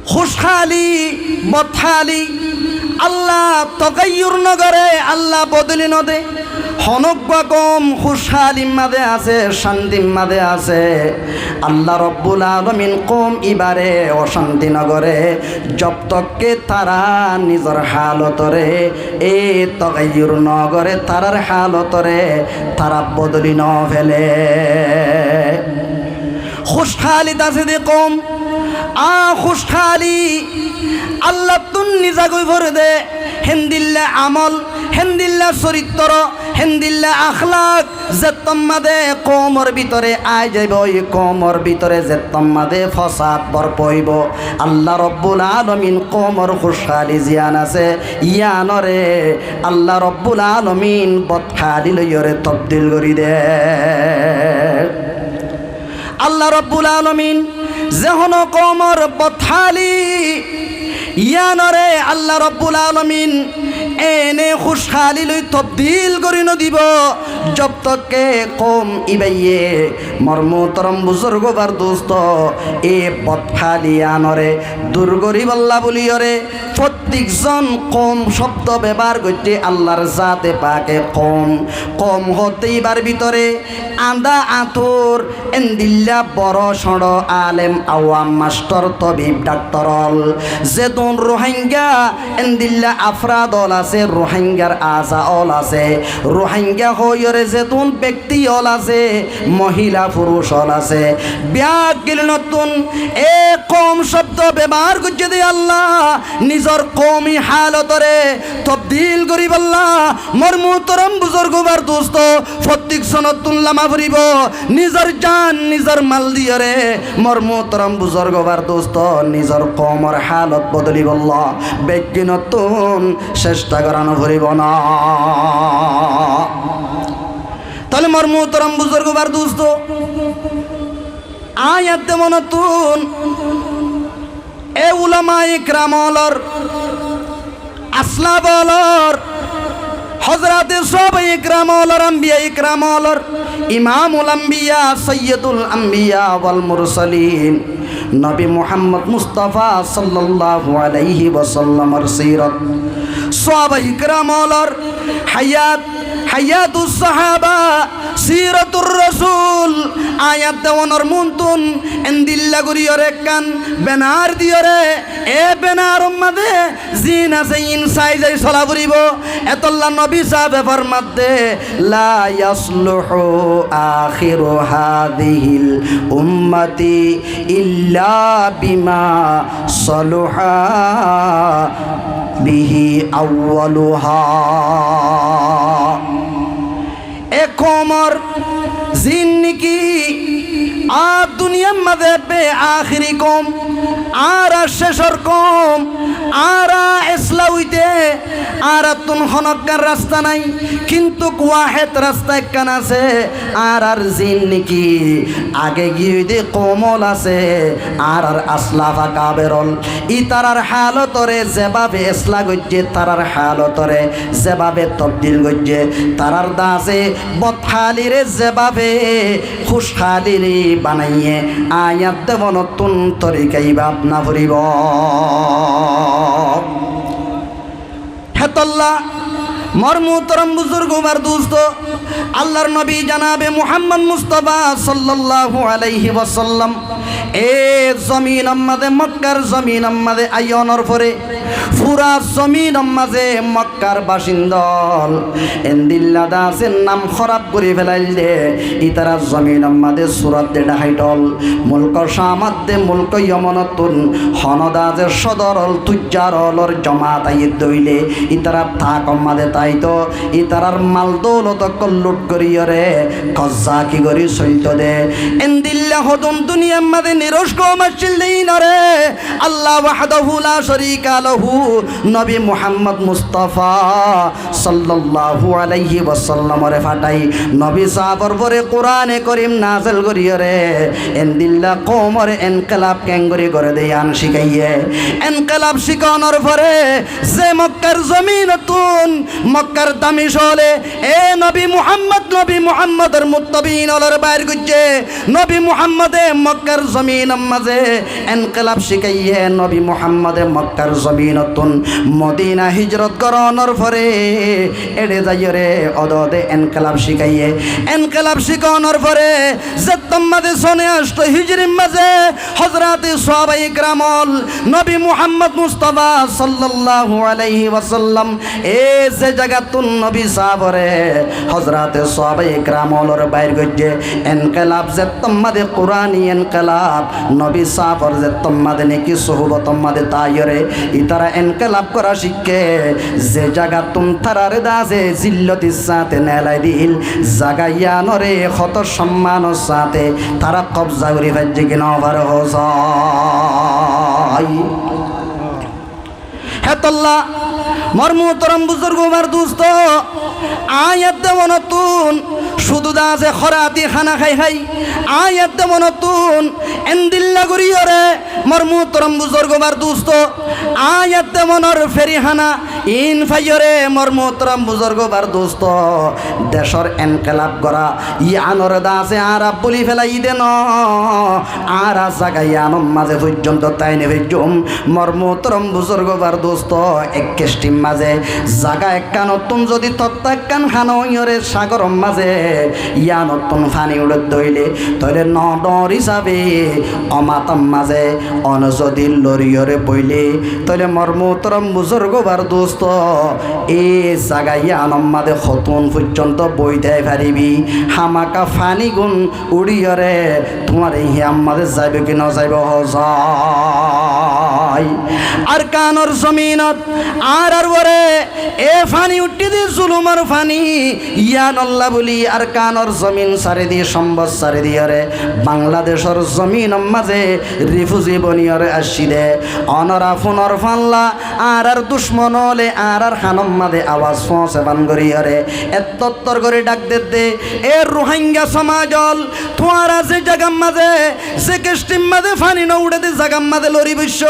খুশহালি বদহালি আল্লাহ তগাইয়ুর নগরে আল্লাহ বদলি নদে হনক কম খুশহালির মাঝে আছে শান্তির মাঝে আছে আল্লাহ রব্বুল আলামিন কম ইবারে অশান্তি নগরে জব তককে তারা নিজের হালতরে এ তগাইয়ুর নগরে তারার হালতরে তারা বদলি ন ফেলে খুশহালি দাসে দে কম খুশহালি আল্লাহ তুন নিজা গই ভরে দে হেন্দিল্লা আমল হেন্দিল্লা চরিত্র হেন্দিল্লা আখলাক যে তোমাদে কমর ভিতরে আই যাইব ওই কমর ভিতরে যে তোমাদে ফসাদ বরপইব আল্লাহ রব্বুল আলামিন কমর খুশহালি জিয়ান আছে ইয়ানরে আল্লাহ রব্বুল আলামিন বদখালি লইরে তবদিল করি দে আল্লাহ রব্বুল আলামিন যেহন কমর বদখালি ইয়ানরে আল্লাহ রব্বুল আলামিন এনে খুশহালি লই তবদিল করি ন দিব জব তকে কম ইবাইয়ে মর্মতরম বুজুর্গ বার দোস্ত এ বদখালি ইয়ানরে দূর করিব আল্লাহ বলিয়রে প্রত্যেকজন কম শব্দ ব্যবহার করতে আল্লাহর জাতে পাকে কম কম হতেইবার ভিতরে আন্দা আঁতুর এন্দিল্লা বড় সড় আলেম আওয়াম মাস্টার তবিব ডাক্তারল যেতুন রোহিঙ্গা এন্দিল্লা আফরাদল আছে রোহিঙ্গার আজা অল আছে রোহিঙ্গা হইরে যেতুন ব্যক্তি অল আছে মহিলা পুরুষ অল আছে ব্যাগ গেল নতুন এ কম শব্দ ব্যবহার করছে দিয়ে আল্লাহ নিজর কমি হালতরে তবদিল করি বল্লা মোর মুহতরম বুজুর্গবার দোস্ত প্রত্যেক সনতুন লামা ফুরিব নিজর জান নিজর মাল দিয়রে মোর মুহতরম বুজুর্গবার দোস্ত নিজর কমর হালত বদলি বল্লা ব্যক্তি নতুন চেষ্টা করানো ফুরিব না তাহলে মোর মুহতরম বুজুর্গবার দোস্ত আয়াত মনতুন এ উলামা ইকরামলর আসলাবলর হযরতে সব ইকরামলর আম্বিয়া ইকরামলর ইমামুল আম্বিয়া সৈয়দুল আম্বিয়া ওয়াল মুরসালিন নবী মুহাম্মদ মুস্তাফা সাল্লাল্লাহু আলাইহি ওয়াসাল্লামের সিরাত সাহাবা ইকরামলর হায়াতুস সাহাবা সিরাতুর রাসূল আয়াত দেওয়ানোর মুনতুন এন্দিল্লা গুরিয়রে কান বেনার দিয়রে এ বেনার উম্মাদে জিন আছে ইনসাই যাই চলা ফুরিব এতল্লা নবী সাহেবে ফরমাতে লা ইয়াসলুহু আখিরু হাদিহিল উম্মতি ইল্লা বিমা সলুহা বিহি আউয়ালুহা এ কমর জিন্নিকি আর দুনিয়ার মাঝে বে আখিরি কম আর শেষর কম আর এসলা হইতে আর তুন হনকার রাস্তা নাই কিন্তু ওয়াহেদ রাস্তা একখান আছে আর জিন্নিকি আগে গিয়ে কমল আছে আর আসলাফা কাবেরল ই তারার হালতরে যেভাবে এসলা গজ্জে তারার হালতরে যেভাবে তবদিল গজ্জে তারার দাসে বদখালিরে যেভাবে খুশহালিরে বানাইয়ে আয়াত দেব নতুন তরিকাই ভাবনা ফুরিব হেতল্লা মর্মুতরম বুজুর্গবার দোস্ত আল্লাহর নবী জানাবে মুহাম্মদ মুস্তাফা সাল্লাল্লাহু আলাইহি ওয়াসাল্লাম এ জমিন আমাদে মক্কার জমিন আমাদে আয়নর পরে পুরা জমিন মাঝে মক্কার বাসিন্দল এন্দিল্লা দাসের নাম খারাপ করে ফেলাইল দে ইতারা জমিন মাঝে সুরত দে ডাহাইটল মুলক শামাত দে মুলক ইয়মনতুন হনদাজের সদরল তুজ্জারলর জমাত আইয়ে দইলে ইতারা থাক মাঝে তাইতো ইতারার মাল দৌলত কল্লুট করিয়রে কজ্জা কি করি চলত দে এন্দিল্লা হদম দুনিয়া মাঝে নিরস্ক মাসিল দিনরে আল্লাহ ওয়াহদাহু লা শারীকা লাহু নবী মুহাম্মদ মুস্তাফা সাল্লাল্লাহু আলাইহি ওয়াসাল্লামরে ফাটাই নবী সাহাবর পরে কোরআনে করিম নাযিল করিয়রে এন্দিল্লা কওমর ইনকিলাব কেঙ্গরি করে দেয়ান শিখাইয়ে ইনকিলাব শিখানোর পরে যে মক্কার জমিনতুন মক্কার দামি শহরে এ নবী মুহাম্মদের মুত্তাবিন ওলর বাইর গুজে নবী মুহাম্মদে মক্কার জমিন মাঝে ইনকিলাব শিখাইয়ে নবী মুহাম্মদে মক্কার জমিনতুন মদিনা হিজরত করানোর পরে এড়ে যাইরে অদদে ইনকিলাব শিখাইয়ে ইনকিলাব শিখানোর পরে যে তোমাদে সনে আসতো হিজরির মাঝে হযরতে সাহাবায়ে কেরামল নবী মুহাম্মদ মুস্তাফা সাল্লাল্লাহু আলাইহি ওয়াসাল্লাম এ যে জায়গাতুন নবী সাহাবরে হযরতে সাহাবায়ে কেরামর বাইর গজ্জে ইনকিলাব যে তোমাদে কুরআনি ইনকিলাব নবী সাহাবর যে তোমাদে নেকি সুহবত তোমাদে তায়রে ইতারা ইনকিলাব করা শিখে যে জায়গাতুন তারারে দাসে জিল্লতির সাথে নেলাই দিল জাগাইয়ানরে কত সম্মানের সাথে তারা কবজা করে ফেলছে কিনা ভার হোসাই হেতল্লা মরমুতরম বুজুর্গ মার দুস্ত আয়াত দেব নতুন শুধু দাসে খরাতি খানা খাই খাই আয়াত দেব নতুন এন্দিল্লা করিয়রে মরমুতরম বুজুর্গ মার দুস্ত আয়াত দেব নর ফেরিহানা ইন ফাইয়রে মরমুতরম বুজুর্গ মার দুস্ত দেশর ইনকিলাব করা ইয়ানর দাসে আরা বলি ফেলাই দেন আরা জাগাইয়ানম মাঝে পর্যন্ত তাই নেবে জুম মরমুতরম বুজুর্গ মার দুস্ত একেষ্টিম মাঝে জাগা একটা নতুন যদি তত্ত্ব একখান খানরে সাগর মাঝে ইয়া নতুন ফানি উড়ে দইলে তইলে নডর হিসাবে অমাতম মাঝে অন যদি লরিয়রে বইলে তইলে মর্মতরম বুজুর্গ বার দোস্ত এ জাগা ইয়ানম মাঝে খতুন পর্যন্ত বই দেয় পারিবি হামাকা ফানি গুণ উড়িয়রে তোমার এই হিয়াম মাঝে যাইবে কি না যাইব হজাই আর কানর জমিনত আর বরে এ ফানি উঠি দি জুলুমার ফানি ইয়ান আল্লাহ বলি আর কানর জমিন সারে দিয়ে সম্বত সারে দিয়ে রে বাংলাদেশের জমিন মাঝে রিফুজি বনিয়রে আসি দে অনরা ফোনর ফানলা আর দুশ্মন হলে আর খানম মাঝে আওয়াজ ফোঁসে বান করিয়রে এত্তর করে ডাক দে এ রোহিঙ্গা সমাজল তোমারা যে জাগাম মাঝে যে কেষ্টিম মাঝে ফানি ন উড়ে দে জাগাম মাঝে লরি বিশ্ব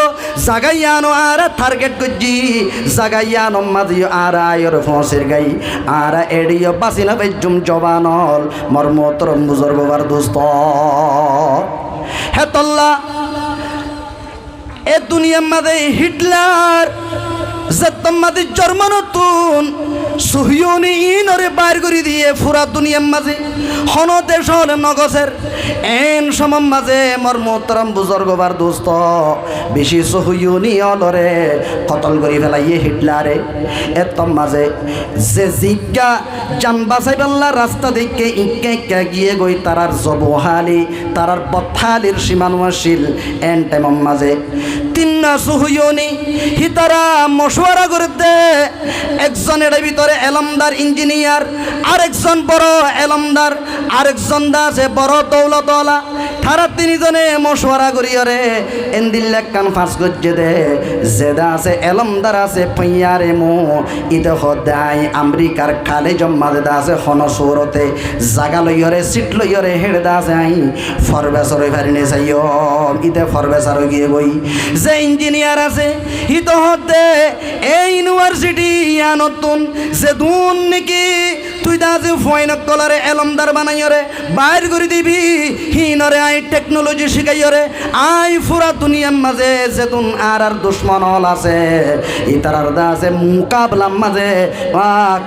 জাগাইয়ানো আর টার্গেট করছি জাগাইয়ানো মাঝে আর আয়র ফোঁসের গাই আর এডিও বাসিনা বেজুম জবানল মর্মতরম বুজুর্গ বার দোস্ত হেতল্লা এ দুনিয়ার মাঝে হিটলার যে তোমাদের জন্ম নতুন সুহিয়নি ইনরে বাইর করে দিয়ে পুরা দুনিয়ার মাঝে হন দেশ নগসের এন সমম মাঝে মর্মতরম বুজুর্গ বার দোস্ত বেশি সুহিয়নি অলরে কতল করে ফেলাইয়ে হিটলারে এত মাঝে যে জিজ্ঞা জান বাসাই পাল্লা রাস্তা দেখে ইকে ইকে গিয়ে গই তারার জবহালি তারার বথালির সীমানুয়াশীল এন টাইম মাঝে তিন্না সুহিয়নি হিতারা মশওয়ারা করে দে একজনের ভিতরে এলমদার ইঞ্জিনিয়ার আরেকজন বড় এলমদার আরেকজন দাসে বড় দৌলতওয়ালা তারা তিনজনে মশওয়ারা করিয়রে এন্দিল্লা কান ফাঁস করছে দে যে দাসে এলমদার আছে পইয়ারে মো ইতে হদাই আমেরিকার খালে জম্মা দে দাসে হন সৌরতে জাগা লইয়রে সিট লইয়রে হেড়ে দাসে আই ফরবেসর ফারিনে চাইও ইতে ফরবেসর গিয়ে বই যে ইঞ্জিনিয়ার আছে ইতে হতে এই ইউনিভার্সিটি ইয়া নতুন যে দুন নাকি তুই দাসে ফয়নক কলারে এলমদার বানাইয়রে বাইর করে দিবি হিনরে আই টেকনোলজি শিখাইয়রে আই পুরা দুনিয়ার মাঝে যে তুন আর দুশ্মন হল আছে ইতারার দাসে মুকাবলার মাঝে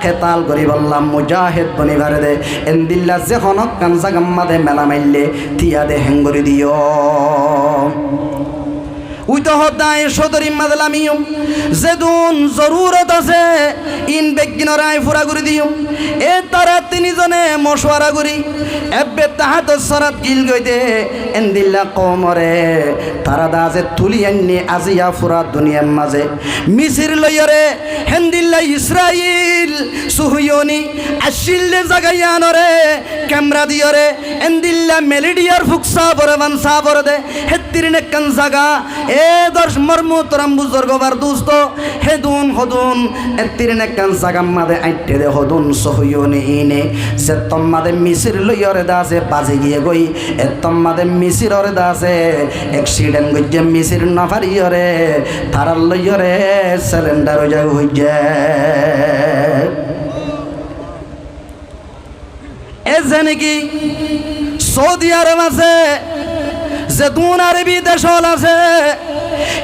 খেতাল করি বললাম মুজাহিদ বনিবারে দে এন্দিল্লা যে হনক কানসা গাম্মাদে মেলা মাইলে থিয়া দে হেঙ্গরি দিও উই তো হদায় সদরি মাদলামিও যেদুন জরুরত আছে ইন বেগিনরাই ফুরা করে দিও এ তারা তিনজনে মশওয়ারা করি এবে তাহাত সরাত গিল গইতে এন্দিল্লা কমরে তারা দাজে তুলি আননি আজিয়া ফুরা দুনিয়ার মাঝে মিসির লইরে হেন্দিল্লা ইসরাইল সুহুয়নি আসিল্লে জাগাইয়ানরে ক্যামেরা দিয়রে এন্দিল্লা মেলিডিয়ার ফুকসা বরে বানসা বরে দে হেত্তিরিনে কান জাগা এ দর্শ মর্মতরম বুজুর্গ বার দোস্ত হেদুন হদুন এত্তিরিনে কান জাগা মাদে আইটে দে হদুন সুহুয়নি ইনে সে তম্মাদে মিসির লইরে দাসে বাজে গিয়ে গই এ তম্মাদে মিসিররে দাসে অ্যাক্সিডেন্ট গইজে মিসির নাফারিয়রে তারার লইরে সিলিন্ডার হয়ে যায় হইজে এসে নাকি সৌদি আরব আছে যে দুন আরবি দেশ আছে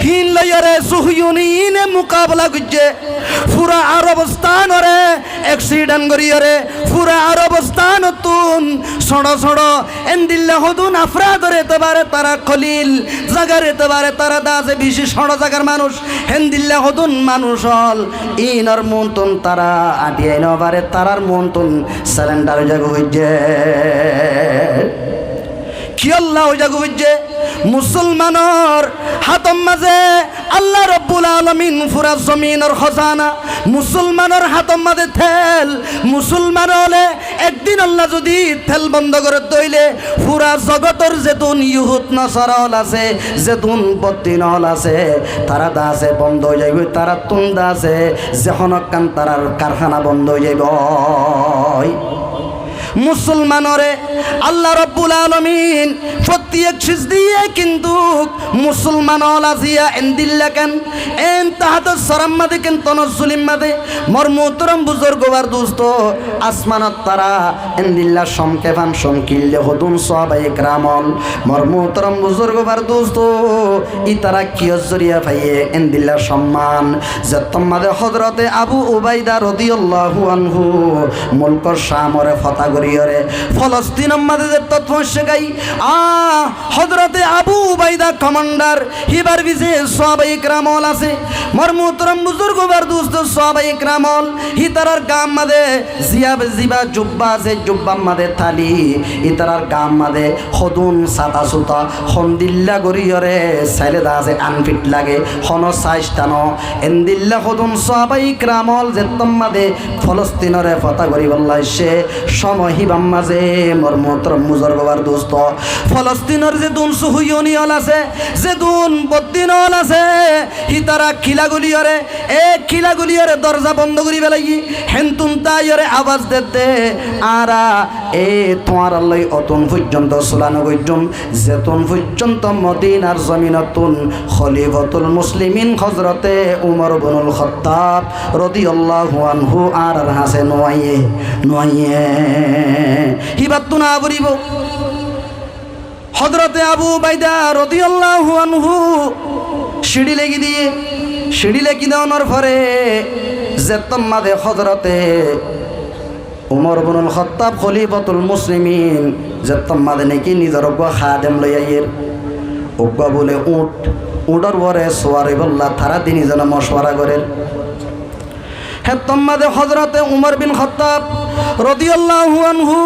হিন লইয়ারে সুহুয়ুনিনে মুকাবলা গুজে পুরা আরবস্থানরে অ্যাক্সিডেন্ট করিয়ারে পুরা আরবস্থানতুন সড় সড় এন্দিল্লা হদুন আফরাদরে তবারে তারা খলিল জাগারে তবারে তারা দাসে বেশি সড় জাগার মানুষ হেন্দিল্লা হদুন মানুষ হল ইনর মন্তন তারা আটিয়াই নবারে তারার মন্তন সিলিন্ডার জাগ হইছে কি আল্লাহ জাগ হইছে মুসলমানর হাতম মাঝে আল্লাহ রব্বুল আলামিন পুরা জমিনের খজানা মুসলমানের হাতম মাঝে থেল মুসলমান হলে একদিন আল্লাহ যদি থেল বন্ধ করে দইলে পুরা জগতর যেতুন ইহুদ নসরল আছে যেতুন বদ্দিনল আছে তারা দা আছে বন্ধ হয়ে যাইব তারা তুন দা আছে যখন কান তারার কারখানা বন্ধ হয়ে যাইব মুসলমানরে আল্লাহ রব্বুল আলামিন প্রত্যেক সিজ দিয়ে কিন্তু মুসলমান আজিয়া এন্দিল্লা কেন এন তাহাত সরাম মাদে কেন তনজুলিম মাদে মর মোহতরম বুজুর্গ বার দোস্ত আসমানত তারা এন্দিল্লা সমকেফান সমকিল্লে হদুন সাহাবায়ে কেরামল মর মোহতরম বুজুর্গ বার দোস্ত ই তারা কিয় জরিয়া পাইয়ে এন্দিল্লা সম্মান যতম মাদে হযরতে আবু উবাইদা রাদিয়াল্লাহু আনহু মুলকর শামরে ফতা করিয়রে ফলস্তিন মাদে তৎপস্য গাই হযরতে আবু উবাইদা কমান্ডার হিবার বিজে সাহাবায়ে কেরামল আছে মর মোহতরম বুজুর্গ বার দোস্ত সাহাবায়ে কেরামল হিতারার গাম মাদে জিয়াব জিবা জুব্বা আছে জুব্বা মাদে থালি হিতারার গাম মাদে হদুন সাতা সুতা হন্দিল্লা গরিয়রে সাইলেদা আছে আনফিট লাগে হন সাইস্তানো এন্দিল্লা হদুন সাহাবায়ে কেরামল যেতম মাদে ফলস্তিনরে ফতা করি বল্লাই সে সময় হিবাম মাঝে মর মোহতরম বুজুর্গ বার দোস্ত ফলস্তিনের যে দুন সুহুয়নিয়ল আছে যে দুন বদ্দিনল আছে হিতারা খিলাগুলিয়রে এ খিলাগুলিয়রে দরজা বন্ধ করি বেলাই হেন্তুন তাইরে আওয়াজ দিতে আরা এ তোমার আল্লাহ অতন পর্যন্ত সুলানগৈজন যেতন পর্যন্ত মদিনার জমিনতুন খলিফাতুল মুসলিমিন হযরতে উমর ইবনুল খাত্তাব রাদিয়াল্লাহু আনহু আর হাসে নোয়াইয়ে হিবাত্তু না বলিব হযরতে আবু উবাইদা রাদিয়াল্লাহু আনহু সিঁড়ি লেগি দিয়ে সিঁড়ি লেগি দেওয়ানোর পরে যেতম মাদে হযরতে উমর ইবনুল খাত্তাব খলিফাতুল মুসলিমিন যেতম মাদে নাকি নিজের খাদেম লইয়াইয়ের ওগা বলে উডর পরে সোয়ারি বল্লা তারা তিনি যেন মশওয়ারা করেন হেতম মাদে হযরতে উমর বিন খাত্তাব রাদিয়াল্লাহু আনহু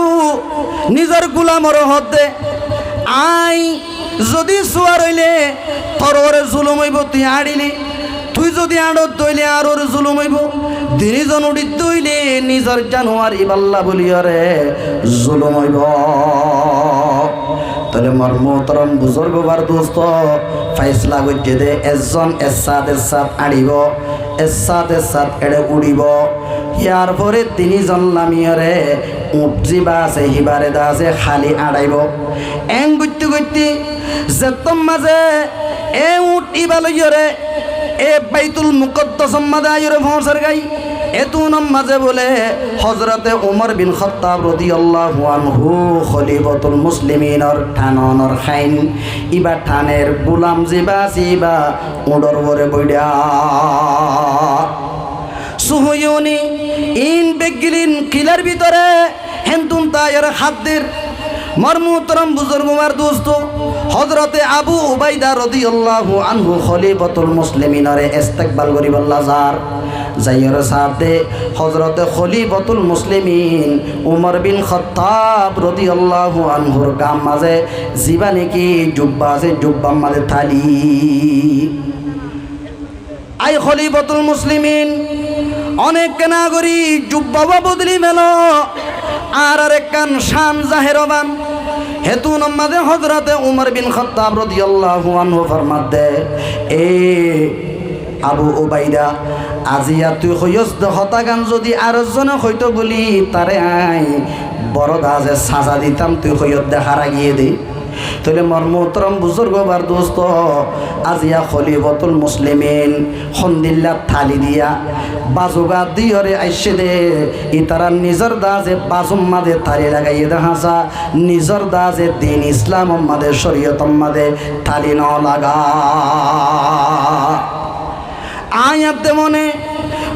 নিজের গোলামর হতে আই যদি সোয়ার হইলে তোর ওরে জুলুম হইব তুই আড়িলি তুই যদি আড়ত দইলে আর ওর জুলুম হইব দিনিজন উড়িত দইলে নিজের জানোয়ার ইবাল্লা বলিয়ারে জুলুম হইব তাহলে মর মোহতরম বুজুর্গ বার দোস্ত ফাইসলা গজ্জে দে এজন এসাদ আড়িব এসাদ এড়ে উড়িব ইয়ার পরে তিনিজন নামিয়ারে উঠ জিবা আছে হিবারে দা আছে খালি আড়াইব এং গুত্তি গুত্তি যেতম মাঝে এ উঠ ইবা লইয়রে এ বাইতুল মুকদ্দাস মাঝে আইরে ভরসার গাই এতুনম মাঝে বলে হযরতে উমর বিন খাত্তাব রাদিয়াল্লাহু আনহু খলিফাতুল মুসলিমিনর ঠাননর খাইন ইবা ঠানের গোলাম জিবা উডর ভরে বইডা সুহুয়ুনি ইন বেগিলিন কিলার ভিতরে হেন্তুন তায়ের খাদ্দের মরমুতরম বুজুর্গ মার দোস্ত হযরতে আবু উবাইদা রাদিয়াল্লাহু আনহু খলিফাতুল মুসলিমিনরে ইস্তেকবাল করি বল্লা জার যাইয়ের সাথে হযরতে খলিফাতুল মুসলিমিন উমর বিন খাত্তাব রাদিয়াল্লাহু আনহুর গাম মাঝে জিবা নাকি জুব্বা আছে জুব্বা মাঝে থালি আই খলিফাতুল মুসলিমিন অনেক কেনাগরি জুব্বা বদলি মেলো আর আরেকখান শান জাহেরবান হেতু নমাদে হযরতে উমর বিন খাত্তাব রাদিয়াল্লাহু আনহু ফরমাত দে এ আবু উবাইদা আজিয়া তুই হইস হতাগান যদি আরেকজনে হইতো বলি তারে আই বড় দাজে সাজা দিতাম তুই হইত দেখার আগিয়ে দে তাহলে মোর মোহতরম বুজুর্গ বার দোস্ত আজিয়া খলিফাতুল মুসলিমিন খন্দিল্লা থালি দিয়া বাজুগা দিয়রে আইসে দে ইতারা নিজর দাজে বাজুম মাদে থালি লাগাইয়ে দেখাসা নিজর দাজে দিন ইসলাম মাদে শরীয়ত মাদে থালি ন লাগা আয়াত মনে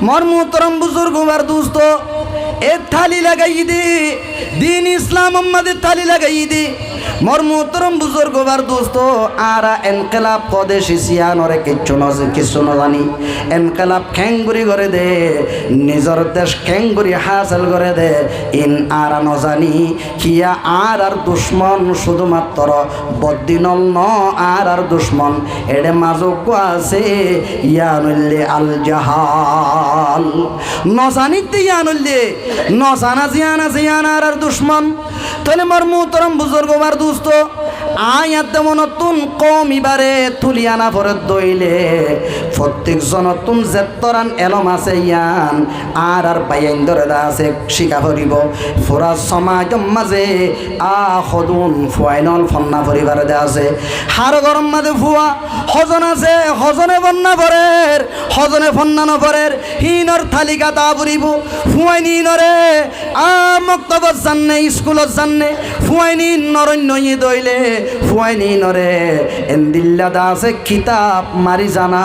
মোর মোহতরম বুজুর্গ বার দোস্ত এ থালি লাগাই দে দিন ইসলাম মাদে থালি লাগাই দে মোর মোহতরম বুজুর্গ বার দোস্ত আরা এনকেলাব কদেশি সিয়ানরে কিছু জানি এনকেলাব খেঙ্গুরি করে দে নিজর দেশ খেঙ্গুরি হাসিল করে দে ইন আরা নজানি কিয়া আর দুশ্মন শুধুমাত্র বদ্দিনল ন আর দুশ্মন এডে মাজক আছে ইয়ানুল্লে আল জাহাল নজানিতে ইয়ানুল্লে নজানা জিয়ানা জিয়ানা আর দুশ্মন তাহলে মোর মোহতরম বুজুর্গ বার দোস্ত আয়াত মনতুন কম ইবারে তুলিয়ানা ভরে দইলে প্রত্যেক জনতুন যেতরান এলম আছে ইয়ান আর বাইন ধরে দা আছে শিকা ভরিব ফুরা সমাজ মাঝে সদুন ফুয়াইনল ফন্না ভরিবারে দে আছে হার গরম মাঝে ফুয়া হজন আছে হজনে বন্যা ভরের হজনে ফন্না নভরের হিনর থালিকা তা ভরিব ফুয়াইনি নরে মক্তবত জাননে স্কুলত জাননে ফুয়াইনি নরণ্য দইলে ফুয়াইনি নরে এন্দিল্লা দাসে কিতাব মারি জানা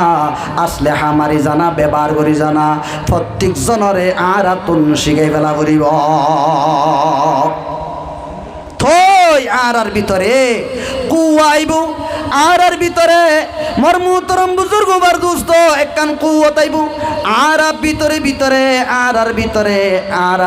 আসলে হামারি জানা ব্যবহার করি জানা প্রত্যেক জনরে আরাতুন শিখাই ফেলা করিব থই আর ভিতরে কুয়াইব আর ভিতরে মোর মোহতরম বুজুর্গ বার দোস্ত একখান কুয়াত আইব আর ভিতরে ভিতরে আর ভিতরে আর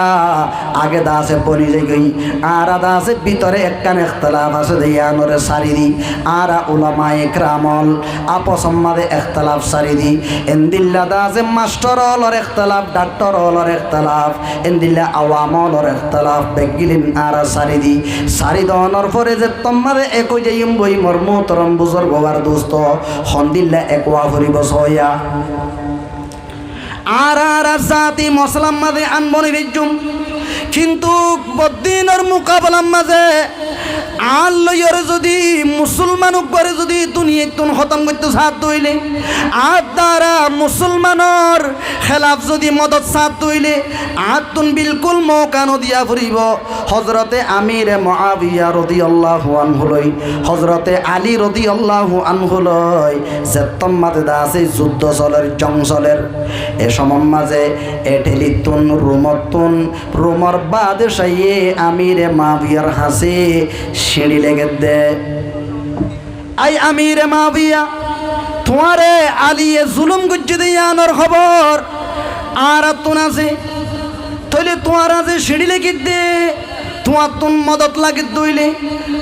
আগে দাসে বনি যাই গই আর দাসে ভিতরে একখান ইখতিলাফ আছে দিয়ানরে সারি দি আর উলামায়ে কেরামল আপস মাঝে ইখতিলাফ সারি দি এন্দিল্লা দাসে মাস্টার হলর ইখতিলাফ ডাক্তার হলর ইখতিলাফ এন্দিল্লা আওয়ামলর ইখতিলাফ বেগিলিন আর সারি দি সারি দনর পরে যে তোমারে একই যাইম বই মোর মোহতরম বুজুর্গ বার দোস্ত খন্দিল্লা একওয়া ভরিব সয়া আর জাতি মসলাম মাঝে আনবনি বেজুম কিন্তু বদিনের মোকাবেলার মাঝে আর লইয়র যদি মুসলমানক করে যদি দুনিয়া তুন খতম করতে সাথ দইলে আর দ্বারা মুসলমানের খেলাফ যদি মদত সাথ দইলে আর তুন বিলকুল মৌকা নদিয়া ফুরিব হজরতে আমির মুআবিয়া রাদিয়াল্লাহু আনহু লই হজরতে আলী রাদিয়াল্লাহু আনহু লই যে তম্মাতে দা আছে যুদ্ধ চলের জং চলের এ সময় মাঝে এটেলিতুন রুমর বাদশাহে আমিরে মুআবিয়ার হাসে সিঁড়ি লেগে দে আই আমিরে মুআবিয়া তোমারে আলিয়ে জুলুম গুজ্জে দিয়ানোর খবর আর তুন আছে তাহলে তোমার আছে সিঁড়ি লেগে দে তোমার তুন মদত লাগে দইলে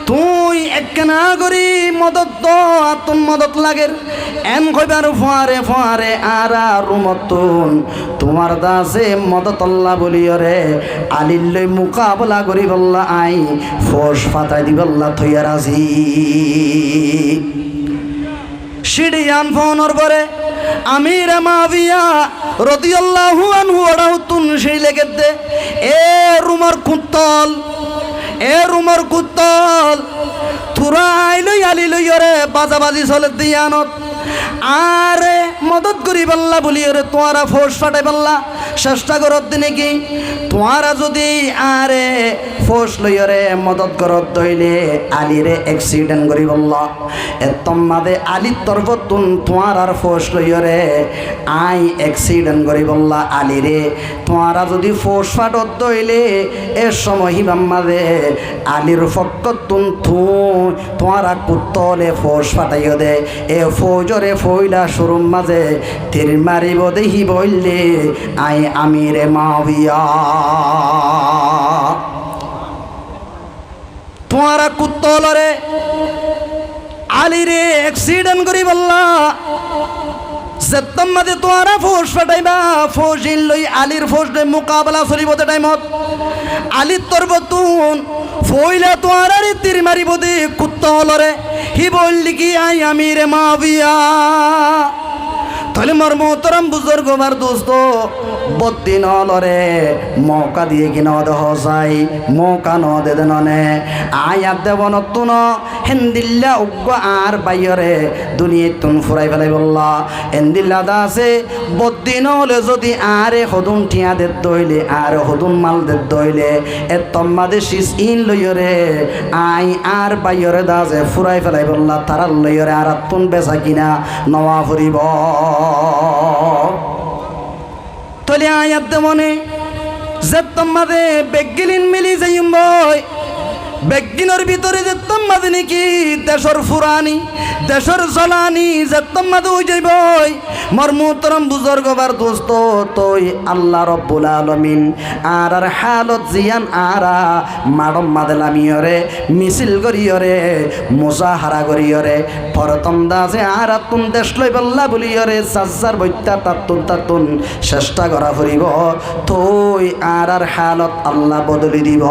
তুই একখানা করি মদত তো তুন মদত লাগের এন কইবার ফোয়ারে ফোয়ারে আর রুমতুন তোমার দাসে মদত আল্লাহ বলিয়রে আলিল্লই মোকাবলা করি বললা আই ফোস ফাতাই দি বললা থইয়ার আজি সিঁড়িয়ান ফোনর পরে আমির মুআবিয়া রাদিয়াল্লাহু আনহু ওরাউতুন সেই লেগে দে এ রুমর কুত্তল তুরা আইলই আলি লইরে বাজাবাজি চলে দিয়ানত আরে মদত করি পাল্লা বলি রে তোমারা ফোর্স ফাটাই পাল্লা চেষ্টা করত দিনে কি তোমারা যদি আরে ফোর্স লইরে মদত করত দইলে আলিরে অ্যাক্সিডেন্ট করি বললা এতম মাদে আলির তরফতুন তোমার আর ফোর্স লইরে আই অ্যাক্সিডেন্ট করি বললা আলিরে তোমারা যদি ফোর্স ফাটত দইলে এর সময় হিবাম মাদে আলির ফক্কতুন তোমারা কুত্তলে ফোর্স ফাটাইও দে এ ফৌজরে ফইলা শুরুম মাঝে তীর মারিব দেহি বললে আই আমিরে মুআবিয়া তোমারা কুত্তলরে আলিরে অ্যাক্সিডেন্ট করি বললা যেতম মাঝে তোমারা ফোর্স ফাটাইবা ফৌজিল লই আলির ফোর্স লই মোকাবেলা চলিব দে টাইমত আলির তরবতুন ফইলা তোমার আরে তীর মারিব দে কুত্তলরে হি বললি কি আই আমিরে মুআবিয়া তাহলে মোর মোহতরম বুজুর্গ বার দোস্ত বদিন লরে মৌকা দিয়ে কিনা দেহ যাই মৌকা ন দে ননে আয়াত দেব নতুন হেন্দিল্লা উগ্র আর বাইরে দুনিয়া তুন ফুরাই ফেলাই বললা হেন্দিল্লা দা আছে বদিন হলে যদি আরে হদুন ঠিয়া দে দইলে আর হদুন মাল দে দইলে এ তম্মাদে শিস ইন লইরে আই আর বাইরে দা যে ফুরাই ফেলাই বললা তারার লইরে আর তুন বেচা কিনা নওয়া ফুরিব তলে আয়াত মনে যে তোমাদে বেগিলিন মিলি যাইম বই বেগিনের ভিতরে যে তোমাদে নাকি দেশর ফুরানি দেশর জলানি যে তোমাদে হয়ে যাইব মোর মোহতরম বুজুর্গবার দোস্ত তুই আল্লাহ রব্বুল আলামিন আর হালত জিয়ান আরা মাডম মাদলামিয়রে মিছিল করিয়রে মুজাহারা করিয়রে প্রথম দাসে আর তুন দেশ লই বল্লা বলিয়রে সাজ্জার বৈত্যা তাতুন চেষ্টা করা ফুরিব তুই আর হালত আল্লাহ বদলি দিব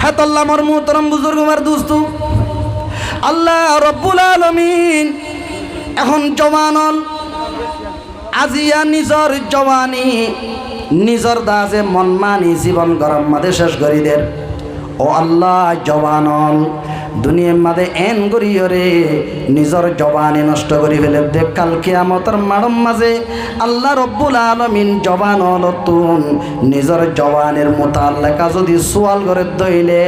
হ্যাঁ আল্লাহ মোর মোহতরম বুজুর্গবার দোস্ত আল্লাহ রব্বুল আলামিন এখন জওয়ানল আজিয়া নিজর জওয়ানি নিজর দাসে মন মানি জীবন গরম মাদে শেষ করি দের ও আল্লাহ জওয়ানল দুনিয়ার মাদে এন করিয়রে নিজর জওয়ানি নষ্ট করি ফেলে দেখ কাল কিয়ামতের মাড়ম মাঝে আল্লাহ রব্বুল আলামিন জওয়ানল তুন নিজর জওয়ানের মুতাল্লাকা যদি সোয়াল করে দইলে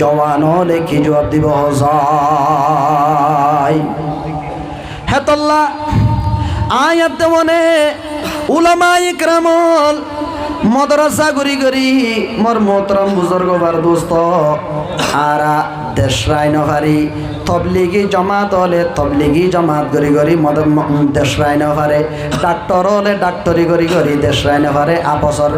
জওয়ানলে কি জবাব দিব যায় হেতল্লাহ আয়াত মনে উলামা ইকরামল মাদ্রাসা গরি গরি মোর মোহতরম বুজুর্গবার দোস্ত আরা দেশ রাইনভারি তবলিগি জমাত হলে তবলিগি জমাত গরি গরি দেশ রাইনভারে ডাক্তর হলে ডাক্তরি গরি গরি দেশ রাইনভারে আপসর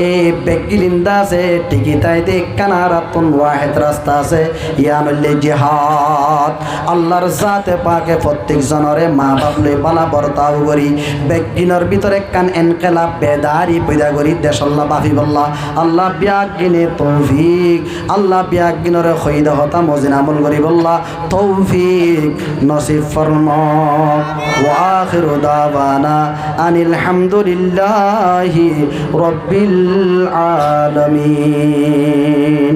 এই বেগিলিন্দা আছে টিকিটাইতে কানারাতুন ওয়াহিদ রাস্তা আছে ইয়ানুল্লি জিহাদ আল্লাহর জাতে পাকে প্রত্যেক জনরে মা বাপ লই পালা বর্তাও করি বেগিনের ভিতরে কান এনকেলাব বেদারি পয়দা করি দেশ আল্লাহ বাফি বল্লা আল্লাহ বিয়াগিনে তৌফিক আল্লাহ বিয়াগিনরে খৈদ হতা মজিন আমল করি বল্লা তৌফিক নসিব ফরমা ওয়া আখিরু দাওয়ানা আনিল হামদুলিল্লাহি রাব্বিল আলামিন।